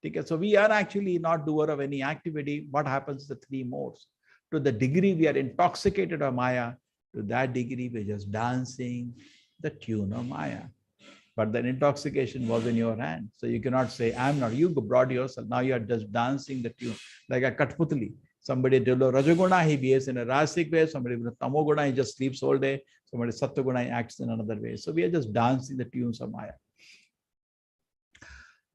Okay, so we are actually not doer of any activity. What happens to the three modes? To the degree we are intoxicated of Maya, to that degree we're just dancing the tune of Maya. But the intoxication was in your hand. So you cannot say, I'm not. You brought yourself. Now you are just dancing the tune. Like a Katputli. Somebody develops Rajaguna, he behaves in a Rasic way. Somebody with Tamoguna, he just sleeps all day. Somebody Sattaguna, he acts in another way. So we are just dancing the tunes of Maya.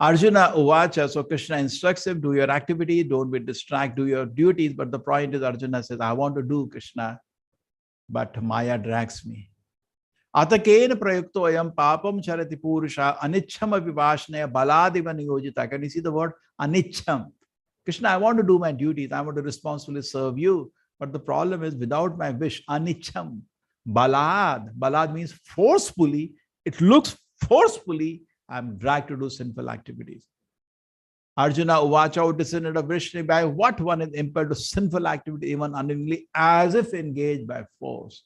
Arjuna Uvacha, so Krishna instructs him, do your activity, don't be distracted, do your duties. But the point is, Arjuna says, I want to do Krishna, but Maya drags me. Ataken prayukto ayam papam charati purusha anichham vivashnaya baladiva niyojita. Can you see the word anichham? Krishna, I want to do my duties, I want to responsibly serve you. But the problem is, without my wish, anichham, balad. Balad means forcefully. It looks forcefully. I'm dragged to do sinful activities. Arjuna Uvacha, descendant of Vrishni, by what one is impelled to sinful activity, even unwillingly, as if engaged by force.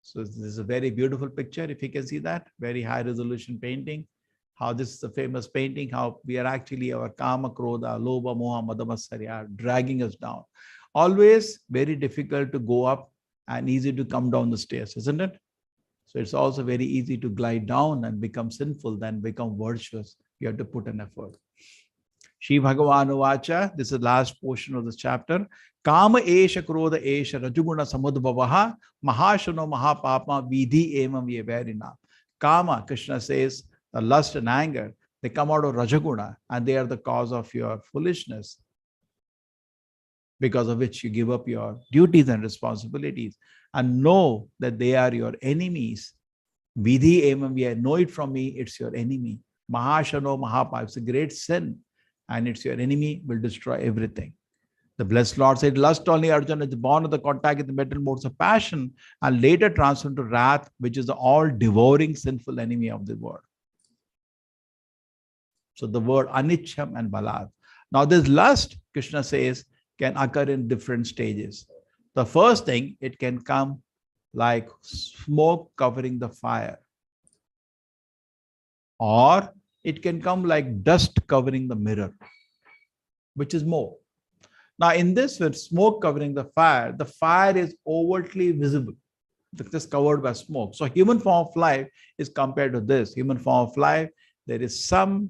So this is a very beautiful picture, if you can see that. Very high resolution painting. How this is a famous painting, how we are actually, our Kama, Krodha, Lobha, Moha, Madhamasarya are dragging us down. Always very difficult to go up and easy to come down the stairs, isn't it? So it's also very easy to glide down and become sinful, then become virtuous. You have to put an effort. Shri Bhagavan Uvacha, this is the last portion of this chapter. Kama esha krodha esha rajuguna samudbhavaha mahashano mahapapa vidhi emam yevarina. Kama, Krishna says, the lust and anger, they come out of rajaguna and they are the cause of your foolishness, because of which you give up your duties and responsibilities. And know that they are your enemies. Vidhi emam, know it from me, it's your enemy. Mahashano mahapa, it's a great sin, and it's your enemy, will destroy everything. The blessed Lord said, lust only, Arjuna, is born of the contact with the mental modes of passion, and later transformed to wrath, which is the all-devouring sinful enemy of the world. So the word anichham and balad. Now this lust, Krishna says, can occur in different stages. The first thing, it can come like smoke covering the fire, or it can come like dust covering the mirror, which is more. Now in this, with smoke covering the fire is overtly visible. It is covered by smoke. So human form of life is compared to this. Human form of life, there is some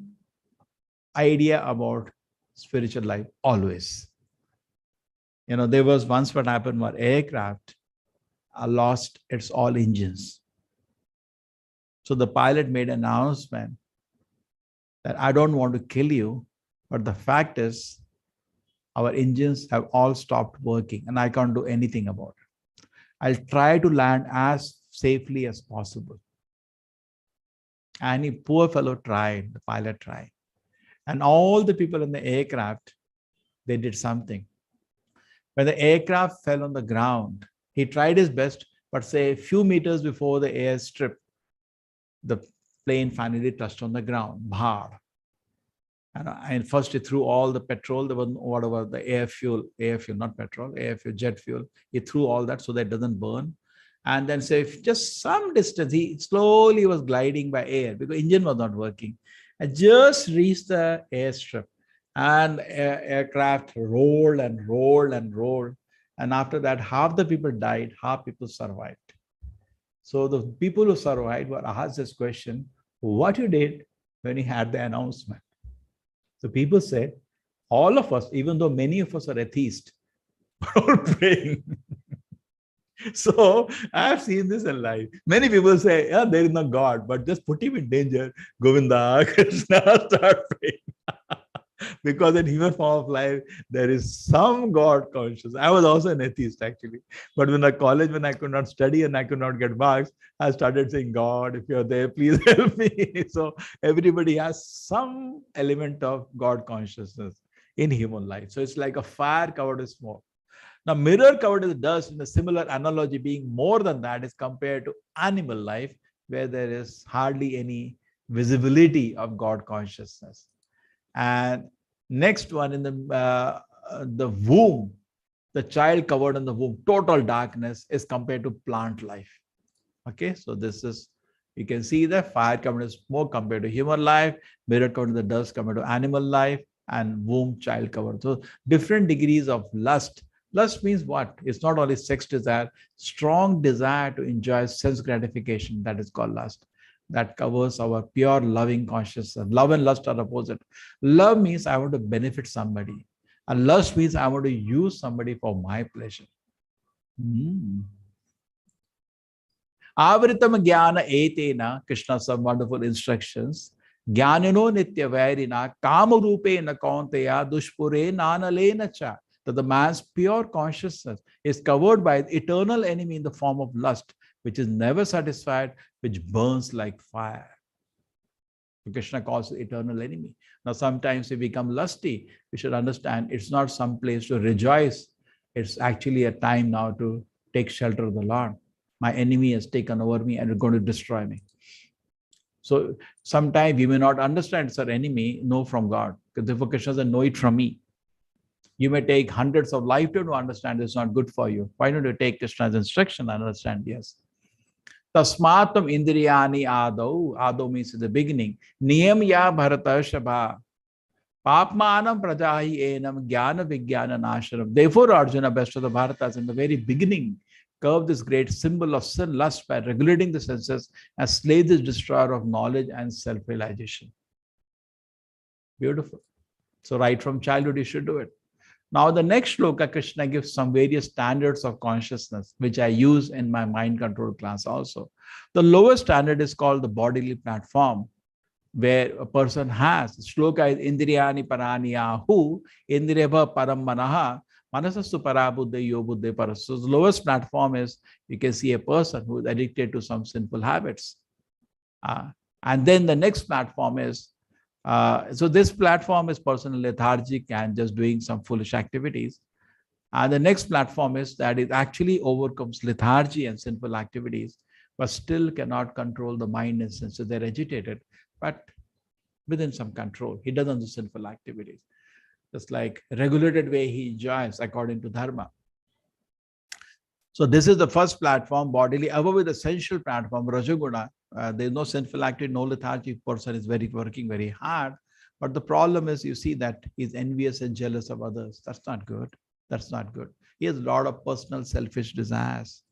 idea about spiritual life always. You know, there was once what happened where aircraft lost its all engines. So the pilot made an announcement that I don't want to kill you, but the fact is our engines have all stopped working and I can't do anything about it. I'll try to land as safely as possible. And the poor fellow tried, the pilot tried. And all the people in the aircraft, they did something. When the aircraft fell on the ground, he tried his best, but say a few meters before the airstrip, the plane finally touched on the ground, bhar. And first he threw all the petrol, there was whatever, the air fuel, not petrol, air fuel, jet fuel. He threw all that so that it doesn't burn. And then say just some distance, he slowly was gliding by air because engine was not working. And just reached the airstrip. And aircraft rolled and rolled and rolled. And after that, half the people died, half people survived. So the people who survived were asked this question, what you did when you had the announcement? So people said, all of us, even though many of us are atheists, are all praying. So I have seen this in life. Many people say, yeah, there is no God, but just put him in danger. Govinda, Krishna, start praying. Because in human form of life, there is some God conscious. I was also an atheist actually. But when I could not study and I could not get marks, I started saying, God, if you're there, please help me. So everybody has some element of God consciousness in human life. So it's like a fire covered with smoke. Now, mirror covered with dust, in a similar analogy, being more than that, is compared to animal life, where there is hardly any visibility of God consciousness. And next one, in the womb, the child covered in the womb, total darkness, is compared to plant life. Okay, so this is, you can see the fire covered in smoke compared to human life, mirror covered in the dust compared to animal life, and womb child covered. So different degrees of lust. Lust means what? It's not only sex desire, strong desire to enjoy sense gratification, that is called lust. That covers our pure loving consciousness. Love and lust are opposite. Love means I want to benefit somebody, and lust means I want to use somebody for my pleasure. Avritam jnana etena, Krishna some wonderful instructions. Jnanino nitya vairina kamarupena kaunteya dushpure nanalena cha. That the man's pure consciousness is covered by the eternal enemy in the form of lust, which is never satisfied, which burns like fire. Krishna calls it eternal enemy. Now, sometimes we become lusty. We should understand it's not some place to rejoice. It's actually a time now to take shelter of the Lord. My enemy has taken over me and is going to destroy me. So sometimes we may not understand it's our enemy, know from God. Because therefore Krishna says, know it from me. You may take hundreds of lifetimes to understand it's not good for you. Why don't you take Krishna's instruction and understand? Yes. Tasmatam indriyani adau. Adau means in the beginning. Niyam ya bharata shabha. Papmanam prajahi enam jnana vijnana nasharam. Therefore, Arjuna, best of the Bharatas, in the very beginning, curved this great symbol of sin, lust, by regulating the senses and slay this destroyer of knowledge and self-realization. Beautiful. So right from childhood, you should do it. Now, the next shloka, Krishna gives some various standards of consciousness, which I use in my mind control class also. The lowest standard is called the bodily platform, where a person has. Shloka is Indriyani Parani Ahu, Indriyabha Param Manaha, Manasastu Parabuddhe Yobuddhe Paras. So the lowest platform is, you can see a person who is addicted to some sinful habits. And then the next platform is, so this platform is personal lethargic and just doing some foolish activities. And the next platform is that it actually overcomes lethargy and sinful activities, but still cannot control the mind and senses. They're agitated, but within some control. He doesn't do sinful activities. Just like regulated way he enjoys according to dharma. So this is the first platform, bodily. Above with the sensual platform, Rajaguna, there is no sinful activity, no lethargy. Person is working very hard. But the problem is, you see that he's envious and jealous of others. That's not good. That's not good. He has a lot of personal selfish desires.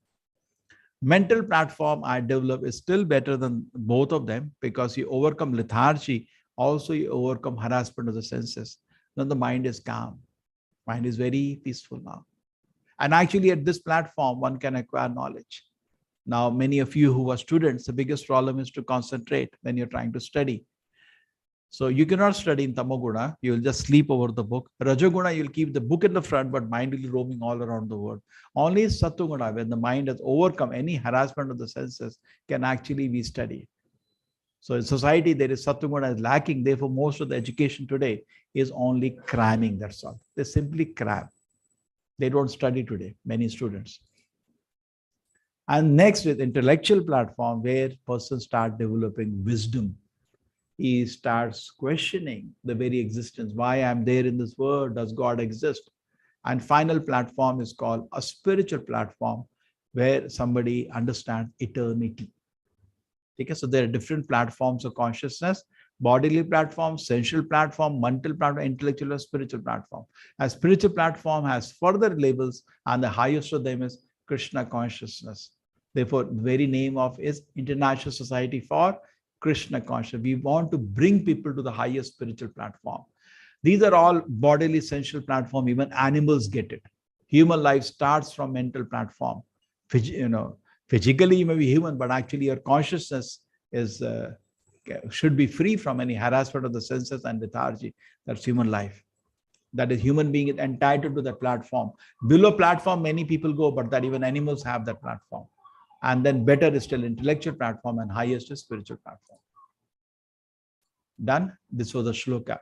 Mental platform I develop is still better than both of them, because you overcome lethargy. Also, you overcome harassment of the senses. Then the mind is calm. Mind is very peaceful now. And actually at this platform, one can acquire knowledge. Now, many of you who are students, the biggest problem is to concentrate when you're trying to study. So you cannot study in Tamoguna. You'll just sleep over the book. Rajoguna, you'll keep the book in the front, but mind will be roaming all around the world. Only Satoguna, when the mind has overcome any harassment of the senses, can actually be studied. So in society, there is Satoguna is lacking. Therefore, most of the education today is only cramming, that's all. They simply cram. They don't study today, many students. And next is intellectual platform, where persons start developing wisdom. He starts questioning the very existence. Why I'm there in this world? Does God exist? And final platform is called a spiritual platform, where somebody understands eternity. Okay, so there are different platforms of consciousness: bodily platform, sensual platform, mental platform, intellectual or spiritual platform. A spiritual platform has further levels, and the highest of them is Krishna consciousness. Therefore, the very name of is International Society for Krishna Consciousness. We want to bring people to the highest spiritual platform. These are all bodily, sensual platform. Even animals get it. Human life starts from mental platform. Physically, you may be human, but actually your consciousness is should be free from any harassment of the senses and lethargy. That's human life. That is, human being is entitled to that platform. Below platform, many people go, but that even animals have that platform. And then better is still intellectual platform, and highest is spiritual platform. Done? This was the shloka.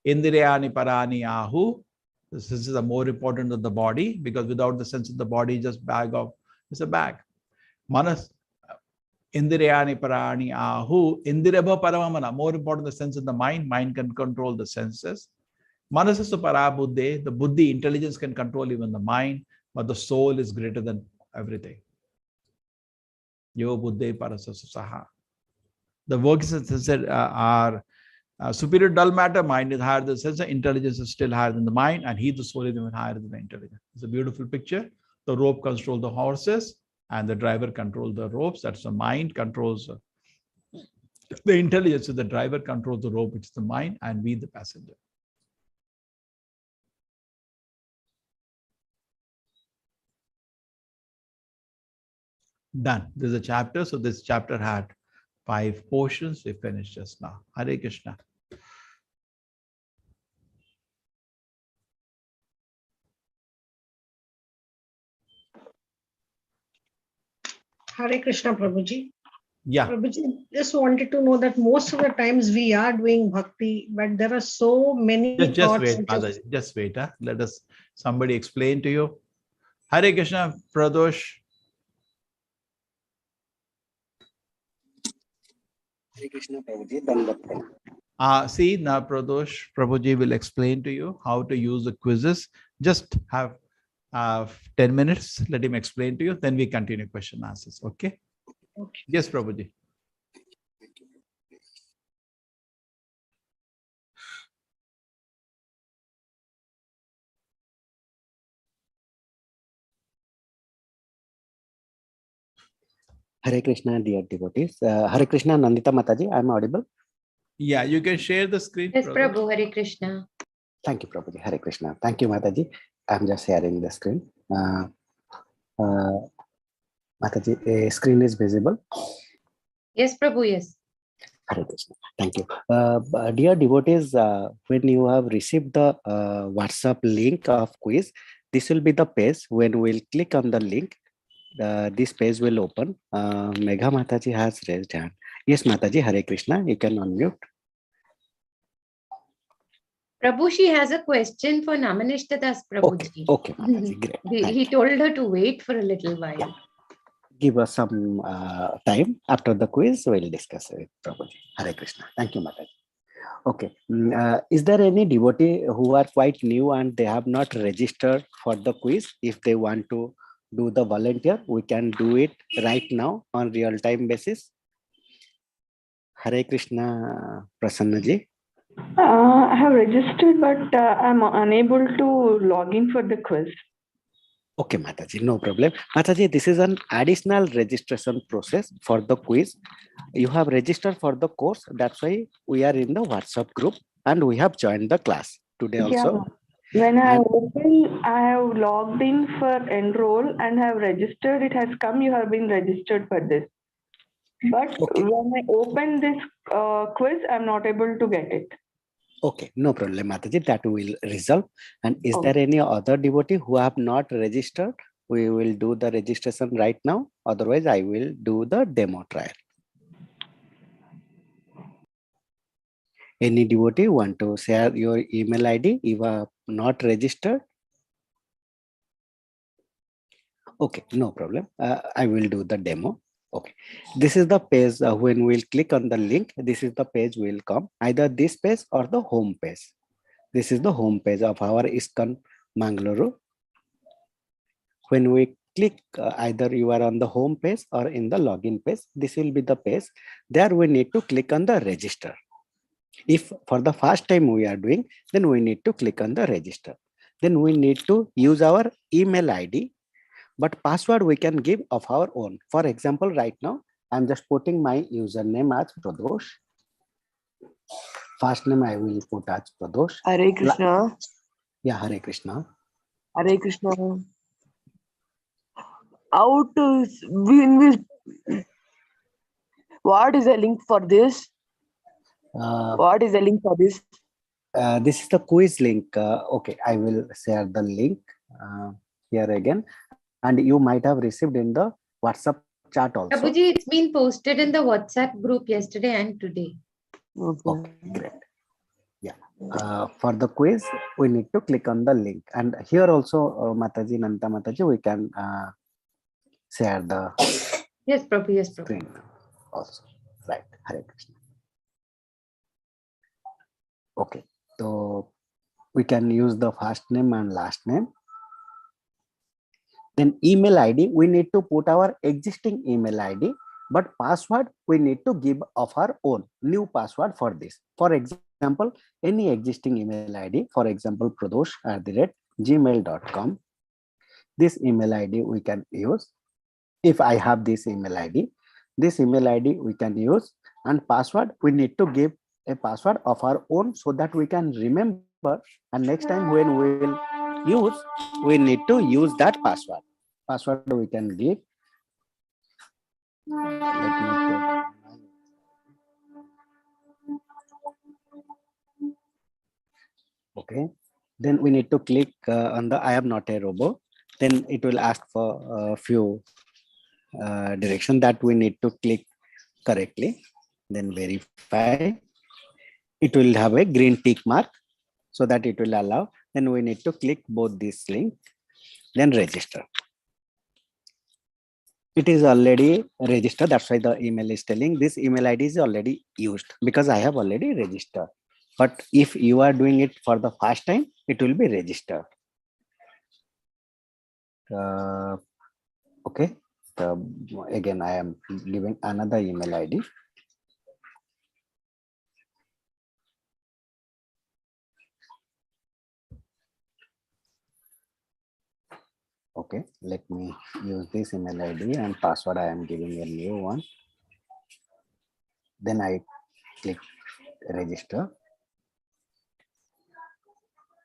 Indriyani parani ahu, The senses are more important than the body, because without the sense of the body, just it's a bag. Manas, Indirayani Parani Ahu, Indirabha Paramamana, more important the sense of the mind. Mind can control the senses. Manasasu Parabuddhe, the Buddhi, intelligence can control even the mind, but the soul is greater than everything. Yo Buddhe Parasasu Saha. The works are superior dull matter, mind is higher than the sense, intelligence is still higher than the mind, and the soul is even higher than the intelligence. It's a beautiful picture. The rope controls the horses, and the driver controls the ropes. That's the mind controls the intelligence. So the driver controls the rope, which is the mind, and we the passenger. Done. This is a chapter. So this chapter had 5 portions. We finished just now. Hare Krishna. Hare Krishna, Prabhuji. Yeah. Prabhuji, just wanted to know that most of the times we are doing bhakti, but there are so many Just thoughts. wait, Madaji. Just wait. Let us somebody explain to you. Hare Krishna, Pradosh. Hare Krishna, Prabhuji. See, now Pradosh, Prabhuji will explain to you how to use the quizzes. Just have 10 minutes. Let him explain to you. Then we continue question answers. Okay? Okay. Yes, Prabhuji. Hare Krishna, dear devotees. Hare Krishna, Nandita Mataji. I am audible. Yeah, you can share the screen. Yes, Prabhu, Hare Krishna. Thank you, Prabhuji. Hare Krishna. Thank you, Mataji. I am just sharing the screen. Mataji, screen is visible. Yes, Prabhu, yes. Hare Krishna. Thank you. Dear devotees, when you have received the WhatsApp link of quiz, this will be the page. When we'll click on the link, this page will open. Megha Mataji has raised hand. Yes, Mataji, Hare Krishna. You can unmute. Prabhu, she has a question for Namanishta Das Prabhuji. Okay, Mataji, great. He told her to wait for a little while. Yeah. Give us some time. After the quiz, we'll discuss it, Prabhuji. Hare Krishna. Thank you, Mataji. Okay. Is there any devotee who are quite new and they have not registered for the quiz? If they want to do the volunteer, we can do it right now on real-time basis. Hare Krishna, Prasannaji. I have registered, but I'm unable to log in for the quiz. Okay, Mataji, no problem. Mataji, this is an additional registration process for the quiz. You have registered for the course. That's why we are in the WhatsApp group and we have joined the class today also. Yeah. When I open, I have logged in for enroll and have registered. It has come, you have been registered for this. But when I open this quiz, I'm not able to get it. Okay, no problem, Mataji. That will resolve. And is there any other devotee who have not registered? We will do the registration right now. Otherwise, I will do the demo trial. Any devotee want to share your email ID if you are not registered? Okay, no problem. I will do the demo. Okay, this is the page. When we'll click on the link, this is the page will come, either this page or the home page. This is the home page of our ISKCON Mangaluru. When we click, either you are on the home page or in the login page, this will be the page. There we need to click on the register. If for the first time we are doing, then we need to click on the register. Then we need to use our email ID. But password we can give of our own. For example, right now, I'm just putting my username as Pradosh. First name I will put as Pradosh. Hare Krishna. Yeah, Hare Krishna. Hare Krishna. How to what is the link for this? What is the link for this? This is the quiz link. Okay, I will share the link here again. And you might have received in the WhatsApp chat also. Prabhuji, it's been posted in the WhatsApp group yesterday and today. Okay, great. For the quiz, we need to click on the link. And here also, Mataji, Nanta Mataji, we can share the Yes, Prabhu. Yes, Prabhu. screen also. Right. Hare Krishna. Okay. So we can use the first name and last name. Then email ID, we need to put our existing email ID, but password we need to give of our own new password for this. For example, any existing email ID, for example, pradosh@gmail.com. This email ID we can use. If I have this email ID we can use, and password we need to give a password of our own so that we can remember, and next time when we will use, we need to use that password. Password we can give. Let me put. Okay, then we need to click on the I am not a robot. Then it will ask for a few direction that we need to click correctly. Then verify. It will have a green tick mark so that it will allow. Then we need to click both this link, then register. It is already registered. That's why the email is telling this email ID is already used because I have already registered. But if you are doing it for the first time, it will be registered. Okay. Again, I am giving another email ID. Okay, let me use this email ID and password. I am giving a new one. Then I click register.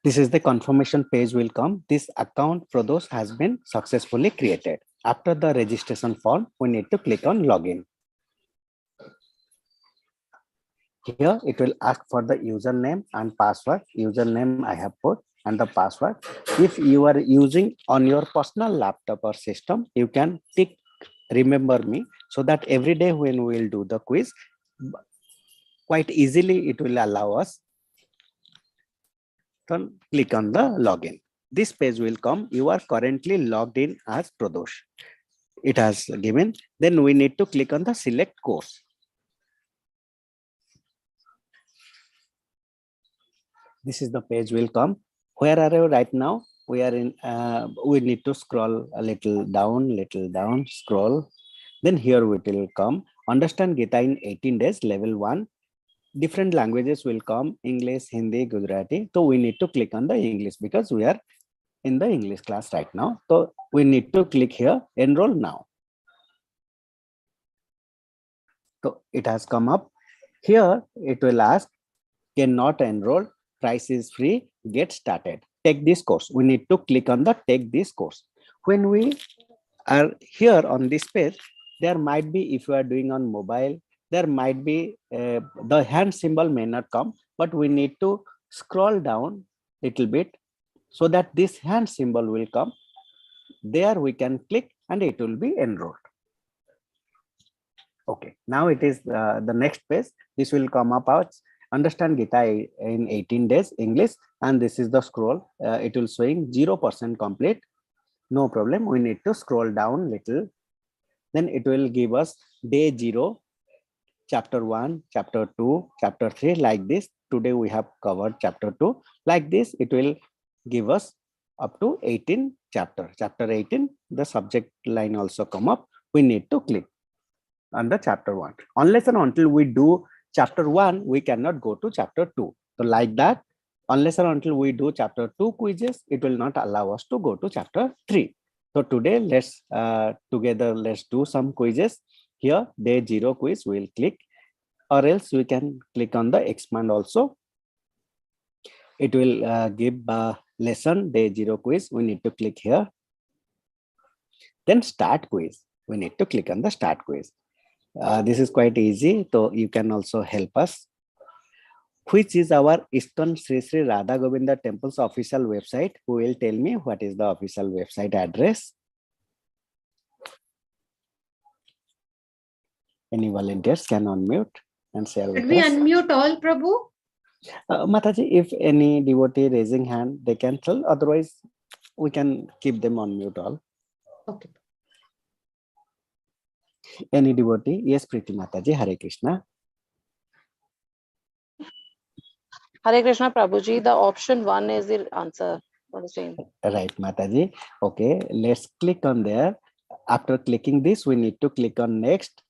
This is the confirmation page will come. This account Pradosh has been successfully created. After the registration form, we need to click on login. Here it will ask for the username and password. Username I have put and the password. If you are using on your personal laptop or system, you can tick remember me so that every day when we will do the quiz, quite easily it will allow us to click on the login. This page will come. You are currently logged in as Pradosh. It has given. Then we need to click on the select course. This is the page will come. Where are you right now? We are in, we need to scroll a little down, scroll. Then here we will come. Understand Gita in 18 days, level 1. Different languages will come, English, Hindi, Gujarati. So we need to click on the English because we are in the English class right now. So we need to click here, enroll now. So it has come up. Here it will ask, cannot enroll, price is free, get started. Take this course. We need to click on the take this course. When we are here on this page, there might be, if you are doing on mobile, there might be the hand symbol may not come, but we need to scroll down a little bit so that this hand symbol will come. There we can click and it will be enrolled. Okay, now it is the next page. This will come up out. Understand Gita in 18 days, English, and this is the scroll. It will showing 0% complete. No problem. We need to scroll down little. Then it will give us day 0, chapter 1, chapter 2, chapter 3, like this. Today we have covered chapter 2. Like this, it will give us up to 18 chapter. Chapter 18, the subject line also come up. We need to click on the chapter 1. Unless and until we do chapter 1, we cannot go to chapter 2. So like that, unless and until we do chapter 2 quizzes, it will not allow us to go to chapter 3. So today, let's do some quizzes. Here, day 0 quiz, we'll click, or else we can click on the expand also. It will give lesson day 0 quiz. We need to click here. Then start quiz. We need to click on the start quiz. This is quite easy, so you can also help us. Which is our Eastern Sri Sri Radha Govinda Temple's official website? Who will tell me what is the official website address? Any volunteers can unmute and share with us. Should we unmute all, Prabhu? Mataji, if any devotee raising hand, they can tell. Otherwise, we can keep them on mute all. Okay. Any devotee? Yes, Preeti Mataji. Hare Krishna. Hare Krishna Prabhuji, the option 1 is the answer for the same. Right, Mataji. Okay, let's click on there. After clicking this, we need to click on next.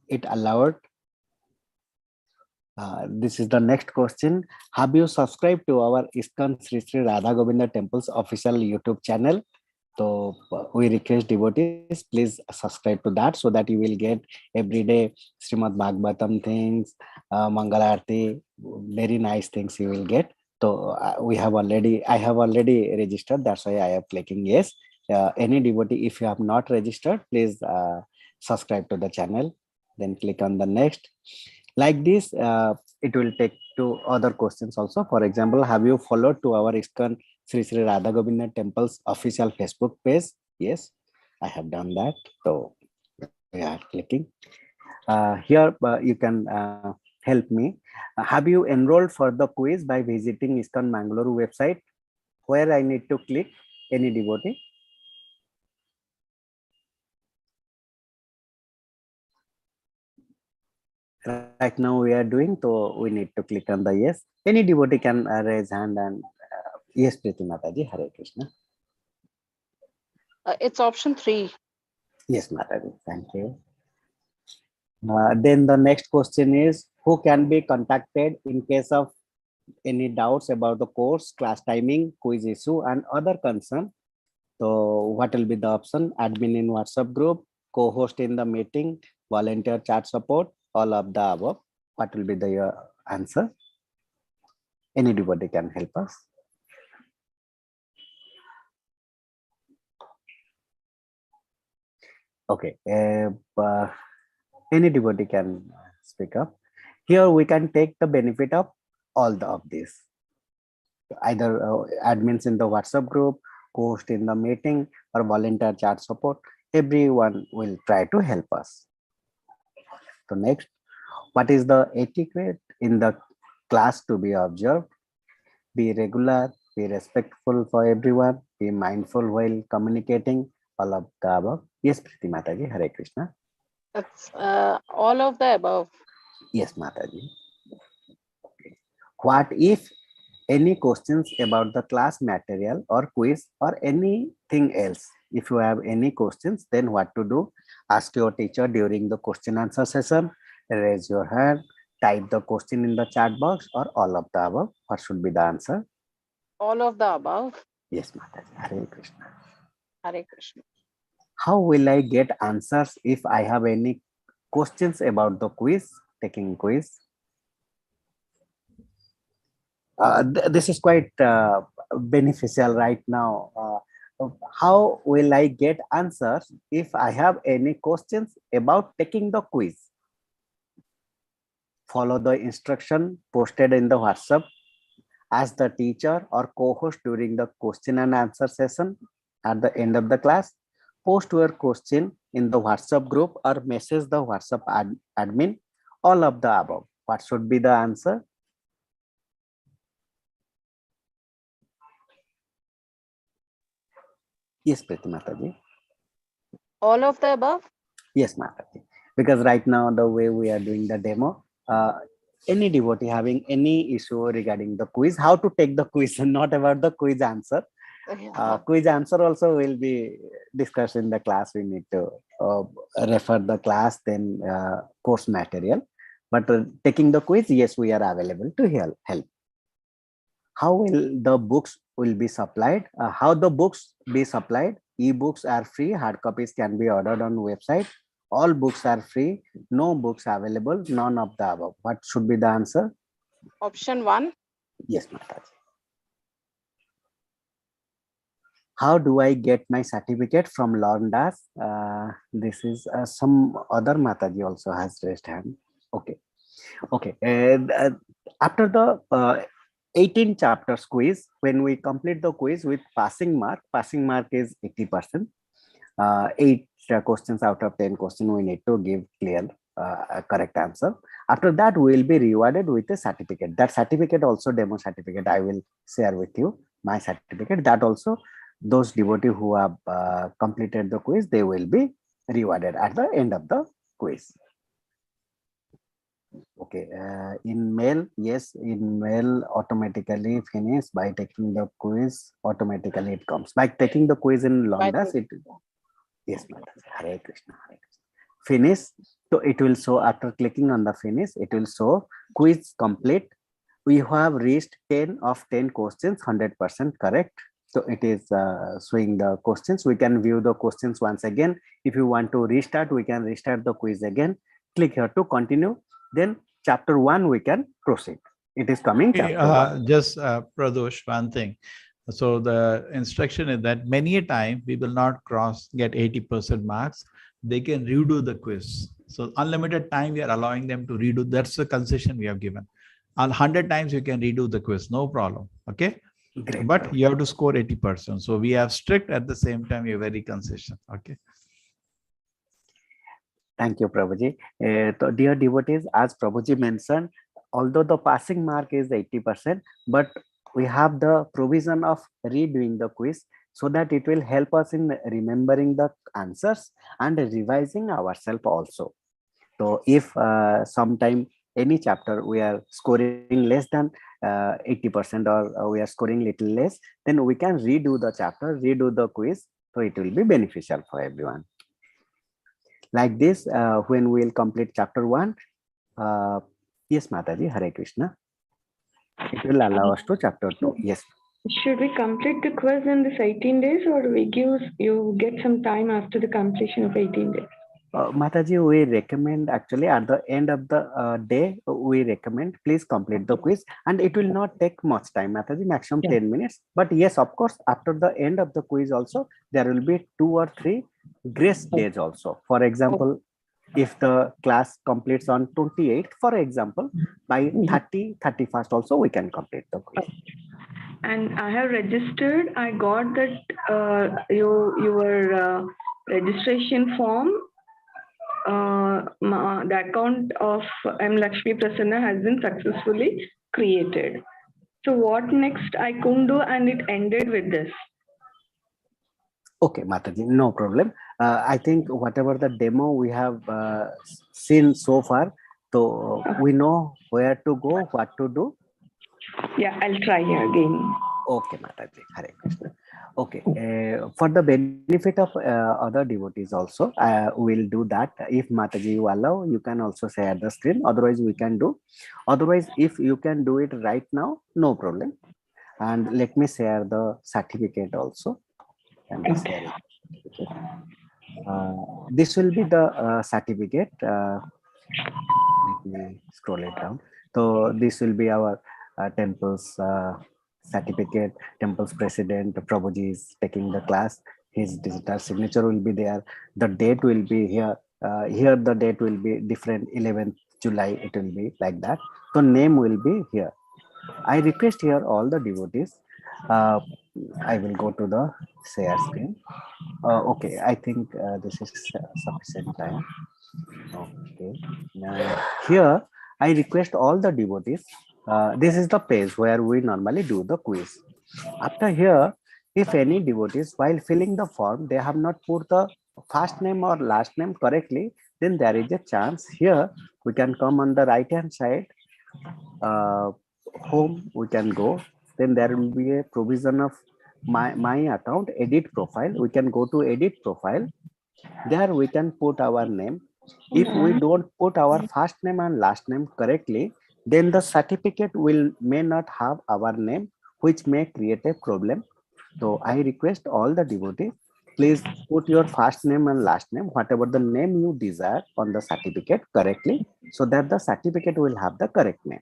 It allowed. This is the next question. Have you subscribed to our ISKCON Sri Sri Radha Govinda Temple's official YouTube channel? So we request devotees, please subscribe to that so that you will get everyday Srimad Bhagavatam things, Mangalarti, very nice things you will get. So I have already registered. That's why I am clicking yes. Any devotee, if you have not registered, please subscribe to the channel. Then click on the next. Like this, it will take to other questions also. For example, have you followed to our ISKCON Sri Sri Radha Govinda Temple's official Facebook page? Yes, I have done that. So we are clicking. Here you can help me. Have you enrolled for the quiz by visiting ISKCON Mangalore website? Where I need to click? Any devotee? Right now we are doing, so we need to click on the yes. Any devotee can raise hand and yes, Preeti Mataji, Hare Krishna. It's option 3. Yes, Mataji, thank you. Then the next question is, who can be contacted in case of any doubts about the course, class timing, quiz issue, and other concern? So what will be the option? Admin in WhatsApp group, co-host in the meeting, volunteer chat support, all of the above. What will be the answer? Anybody can help us. Okay, anybody can speak up. Here we can take the benefit of all of this. Either admins in the WhatsApp group, host in the meeting, or volunteer chat support. Everyone will try to help us. So next, what is the etiquette in the class to be observed? Be regular, be respectful for everyone, be mindful while communicating, all of the above. Yes, Preeti Mataji, Hare Krishna. That's all of the above. Yes, Mataji. Okay. What if any questions about the class material or quiz or anything else? If you have any questions, then what to do? Ask your teacher during the question answer session, raise your hand, type the question in the chat box, or all of the above. What should be the answer? All of the above. Yes, Mataji. Hare Krishna. Hare Krishna. How will I get answers if I have any questions about the quiz, taking quiz? This is quite beneficial right now. How will I get answers if I have any questions about taking the quiz? Follow the instruction posted in the WhatsApp. Ask the teacher or co-host during the question and answer session at the end of the class. Post your question in the WhatsApp group or message the WhatsApp admin. All of the above. What should be the answer? Yes, Preeti Mataji. All of the above? Yes, Mataji. Because right now, the way we are doing the demo, any devotee having any issue regarding the quiz, how to take the quiz, not about the quiz answer. Quiz answer also will be discussed in the class. We need to refer the class, then course material. But taking the quiz, yes, we are available to help. How will the books will be supplied? How the books be supplied? E-books are free. Hard copies can be ordered on website. All books are free. No books available. None of the above. What should be the answer? Option 1. Yes, Mataji. How do I get my certificate from Lorndas? This is some other Mataji also has raised hand. Okay. Okay. After the 18 chapters quiz, when we complete the quiz with passing mark is 80%. 8 questions out of 10 questions we need to give clear correct answer. After that, we will be rewarded with a certificate. That certificate also, demo certificate, I will share with you my certificate. That also, those devotees who have completed the quiz, they will be rewarded at the end of the quiz. Okay, in mail, yes, in mail automatically finish by taking the quiz, automatically it comes. By taking the quiz in long dash, it, yes, Hare Krishna, Hare Krishna. Finish, so it will show, after clicking on the finish, it will show quiz complete. We have reached 10 of 10 questions, 100% correct. So it is showing the questions. We can view the questions once again. If you want to restart, we can restart the quiz again. Click here to continue. Then chapter 1, we can proceed. It is coming. Just Pradosh, one thing. So the instruction is that many a time we will not get 80% marks. They can redo the quiz. So unlimited time we are allowing them to redo. That's the concession we have given. 100 times you can redo the quiz, no problem. Okay. Great. But you have to score 80%. So we have strict, at the same time we are very concession. Okay. Thank you, Prabhuji. So dear devotees, as Prabhuji mentioned, although the passing mark is 80%, but we have the provision of redoing the quiz so that it will help us in remembering the answers and revising ourselves also. So if sometime any chapter we are scoring less than 80% or we are scoring little less, then we can redo the chapter, redo the quiz. So it will be beneficial for everyone. Like this, when we will complete chapter 1, yes, Mataji, Hare Krishna. It will allow us to chapter 2. Yes. Should we complete the quiz in this 18 days, or do we you get some time after the completion of 18 days? Mataji, we recommend actually at the end of the day, we recommend please complete the quiz, and it will not take much time, Mataji, maximum 10 minutes. But yes, of course, after the end of the quiz also, there will be 2 or 3 grace days also. For example, if the class completes on 28th, for example, by 31st also we can complete the quiz. And I have registered. I got that your registration form. The account of M. Lakshmi Prasanna has been successfully created. So what next I couldn't do, and it ended with this. Okay, Mataji, no problem. I think whatever the demo we have seen so far, so we know where to go, what to do. Yeah, I'll try again. Okay, Mataji, Hare Krishna. Okay, for the benefit of other devotees also, we'll do that. If Mataji you allow, you can also share the screen. Otherwise, we can do. Otherwise, if you can do it right now, no problem. And let me share the certificate also. And this will be the certificate. Let me scroll it down. So this will be our temple's certificate. Temple's president Prabhuji is taking the class. His digital signature will be there. The date will be here. Here the date will be different. 11th July it will be like that. So name will be here. I request here all the devotees. I will go to the share screen. Okay, I think this is sufficient time. Okay, now here I request all the devotees. This is the page where we normally do the quiz. After here, if any devotees while filling the form, they have not put the first name or last name correctly, then there is a chance here we can come on the right hand side. Home we can go. Then there will be a provision of my account, edit profile. We can go to edit profile. There we can put our name. If we don't put our first name and last name correctly, then the certificate may not have our name, which may create a problem. So I request all the devotees, please put your first name and last name, whatever the name you desire on the certificate correctly, so that the certificate will have the correct name.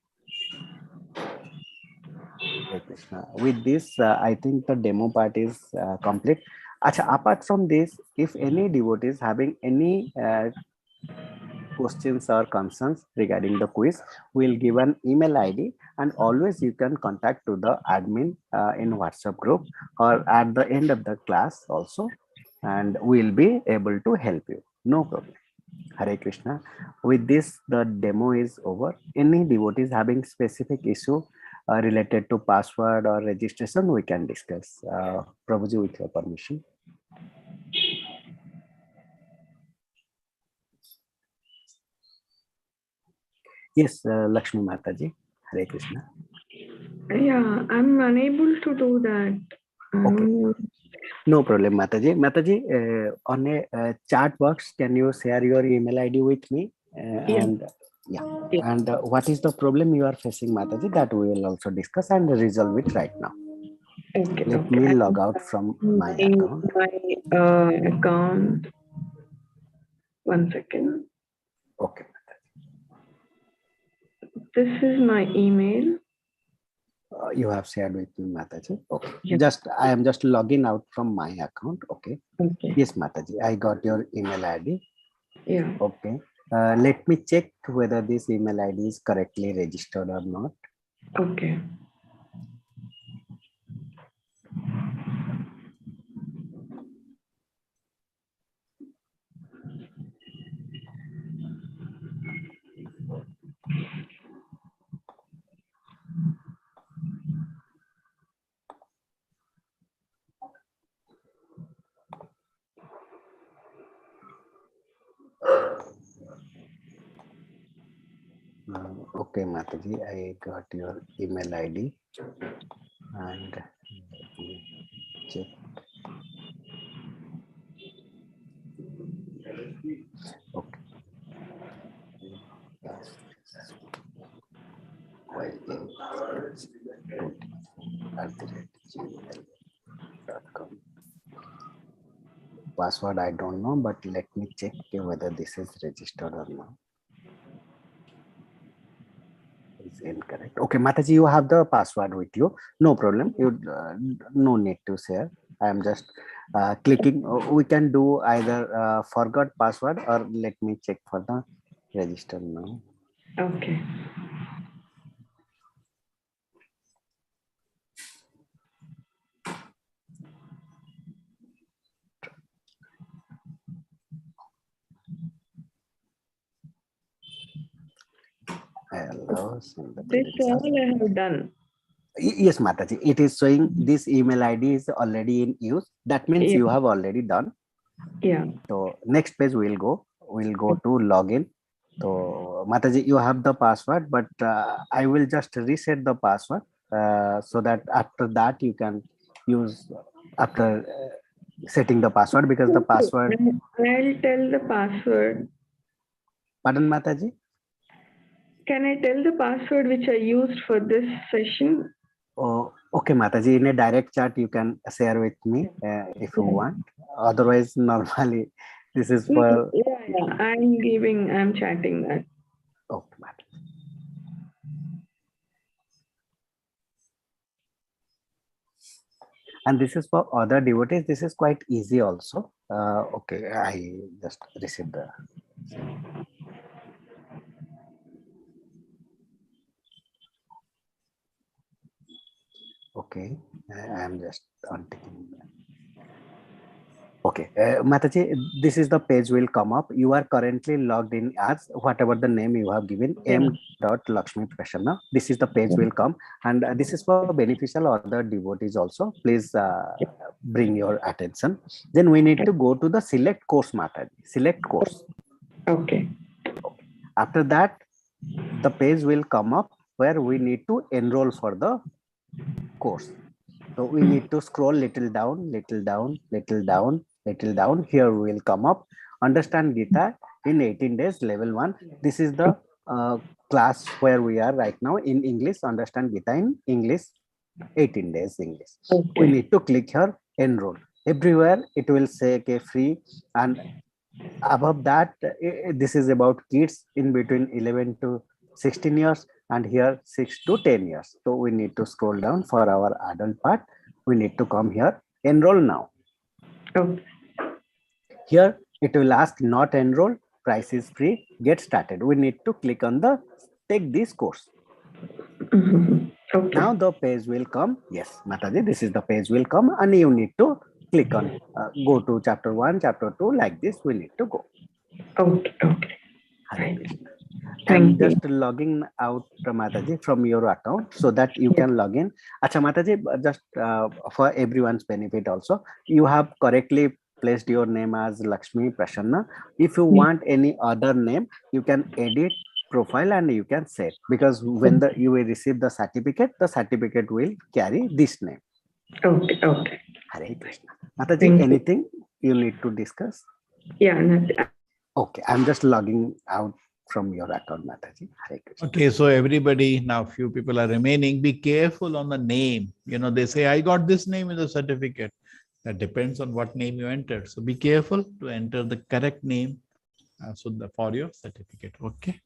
With this, I think the demo part is complete. Apart from this, if any devotees having any questions or concerns regarding the quiz, we'll give an email ID, and always you can contact to the admin in WhatsApp group or at the end of the class also, and we'll be able to help you. No problem. Hare Krishna. With this, the demo is over. Any devotees having specific issue related to password or registration, we can discuss. Prabhuji, with your permission. Yes, Lakshmi Mataji. Hare Krishna. Yeah, I'm unable to do that. Okay. No problem, Mataji. Mataji, on a chat box, can you share your email ID with me? And what is the problem you are facing, Mataji? That we will also discuss and resolve it right now. Okay. Let me log out from my account. My account. 1 second. Okay. This is my email. You have shared with me, Mataji. Okay. Yes. I am just logging out from my account. Okay. Yes, Mataji. I got your email ID. Yeah. Okay. Let me check whether this email ID is correctly registered or not. Okay. Okay, Mataji, I got your email ID and let me check. Okay. Password I don't know, but let me check whether this is registered or not. It's incorrect. Okay, Mataji, you have the password with you. No problem. You no need to share. I am just clicking. We can do either forgot password or let me check for the register now. Okay. Hello. This all I have done. Yes, Mataji. It is showing this email ID is already in use. That means you have already done. Yeah. So next page we'll go to login. So Mataji, you have the password, but I will just reset the password so that after that you can use after setting the password, because the password. I'll tell the password. Pardon, Mataji? Can I tell the password which I used for this session? Oh, okay, Mataji. In a direct chat, you can share with me if you want. Otherwise, normally this is for. Yeah. I'm chatting that. Okay, Mataji. And this is for other devotees. This is quite easy also. Okay, I just received the. Okay, I am just unticking that. Okay, Mataji, this is the page will come up. You are currently logged in as whatever the name you have given, m.Lakshmi Prasanna. This is the page will come, and this is for beneficial other devotees also. Please bring your attention. Then we need to go to the select course, Mataji. Select course. Okay. After that, the page will come up where we need to enroll for the course. So we need to scroll little down. Here we will come up. Understand Gita in 18 days, level 1. This is the class where we are right now in English. Understand Gita in English, 18 days English. Okay. We need to click here, enroll. Everywhere it will say okay, free, and above that, this is about kids in between 11 to 16 years, and here 6 to 10 years. So we need to scroll down for our adult part. We need to come here, enroll now. Okay. Here it will ask not enroll, price is free, get started. We need to click on the take this course. Okay. Now the page will come. Yes, Mataji, this is the page will come, and you need to click on go to chapter 1, chapter 2, like this we need to go. Okay. Okay. Hare Krishna. I'm Thank you. just logging out, Mataji, from your account so that you can log in. Acha Mataji, just for everyone's benefit also, you have correctly placed your name as Lakshmi Prasanna. If you want any other name, you can edit profile and you can set, because when you will receive the certificate will carry this name. Okay. Okay. Hare Krishna. Mataji, Thank you. anything you need to discuss? Yeah. Nothing. Okay, I'm just logging out from your account, Mataji. Hare Krishna. Okay, so everybody, now few people are remaining. Be careful on the name. They say, I got this name in the certificate. That depends on what name you entered. So be careful to enter the correct name for your certificate. Okay.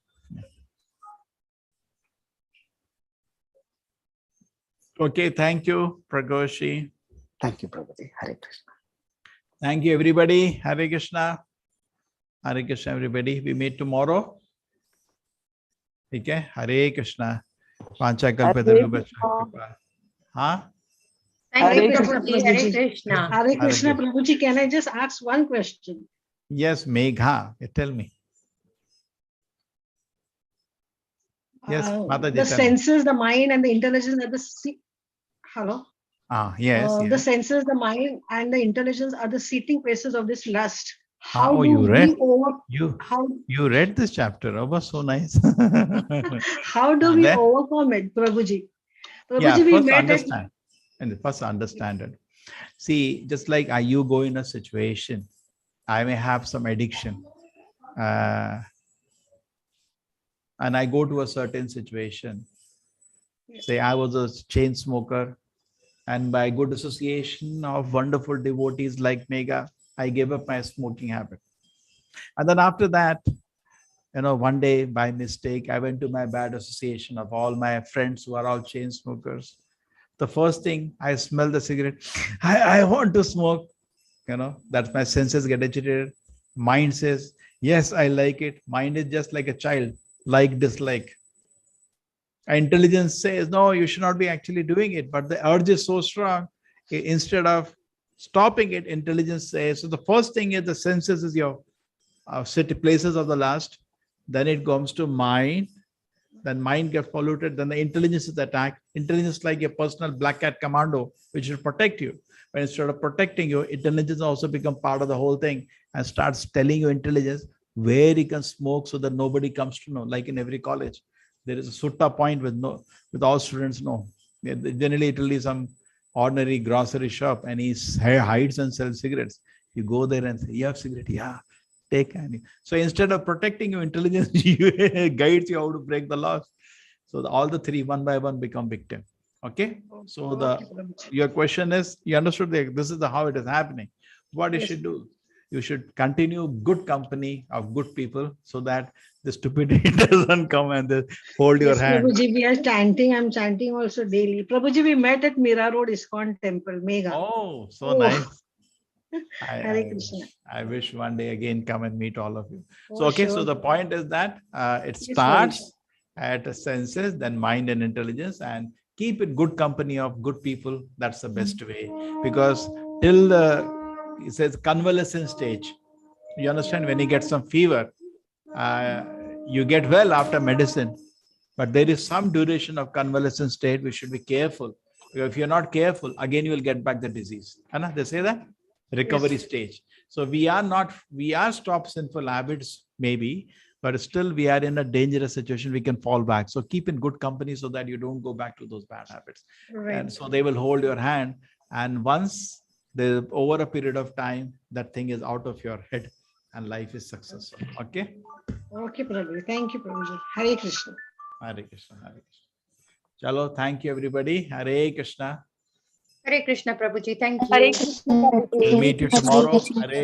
Okay, thank you, Pragoshi. Thank you, Prabhuji. Hare Krishna. Thank you, everybody. Hare Krishna. Hare Krishna, everybody. We meet tomorrow. Okay. Hare Krishna. Pancha kalpatarubhascha kripa. Huh? Thank you, Hare Krishna, Prabhuji. Hare Prabhuji. Krishna. Hare Krishna, Krishna. Prabhuji. Can I just ask one question? Yes, Megha. Tell me. Yes, Mataji, The tell me. senses, the mind, and the intelligence are the hello. Yes, The yes. senses, the mind, and the intelligence are the seating places of this lust. How Oh, do you read? how You read this chapter. Oh, was so nice. how do we overcome it, Prabhuji? Yeah, we first met understand. And first understand it. See, just like you go in a situation, I may have some addiction. And I go to a certain situation. Say I was a chain smoker, and by good association of wonderful devotees like Megha, I gave up my smoking habit. And then after that, one day by mistake, I went to my bad association of all my friends who are all chain smokers. The first thing I smell the cigarette, I want to smoke. That's my senses get agitated. Mind says, yes, I like it. Mind is just like a child, like, dislike. Intelligence says, no, you should not be actually doing it. But the urge is so strong. Instead of stopping it, intelligence says, so the first thing is the senses is your city places of the last. Then it comes to mind. Then mind gets polluted. Then the intelligence is attacked. Intelligence is like a personal black cat commando, which will protect you. But instead of protecting you, intelligence also become part of the whole thing and starts telling you intelligence where you can smoke so that nobody comes to know. Like in every college, there is a sutta point with all students know. Generally, it will be some ordinary grocery shop, and he hides and sells cigarettes. You go there and say, "You have cigarette? Yeah, take." And so instead of protecting you, intelligence guides you how to break the laws. So all the three, one by one, become victim. Okay. So your question is, you understood this is how it is happening. What you should do? You should continue good company of good people so that the stupidity doesn't come and they hold your hand. Prabhuji, we are chanting. I'm chanting also daily. Prabhuji, we met at Mira Road ISKCON Temple, Megha. Oh, so nice. Hare Krishna. I wish one day again come and meet all of you. So, Oh, okay, sure. so the point is that it Yes, starts at the senses, then mind and intelligence, and keep it good company of good people. That's the best way, because till it says convalescent stage, you understand, when you get some fever, you get well after medicine, but there is some duration of convalescent state. We should be careful, because if you're not careful, again you will get back the disease. Anna, they say that recovery stage. So we are stopped sinful habits maybe, but still we are in a dangerous situation. We can fall back. So keep in good company so that you don't go back to those bad habits. Right. And so they will hold your hand, and once over a period of time, that thing is out of your head and life is successful. Okay. Okay, Prabhu. Thank you, Prabhuji. Hare Krishna. Hare Krishna. Hare Krishna. Chalo, thank you, everybody. Hare Krishna. Hare Krishna, Prabhuji. Thank you. Hare Krishna, Prabhuji. We'll meet you tomorrow. Hare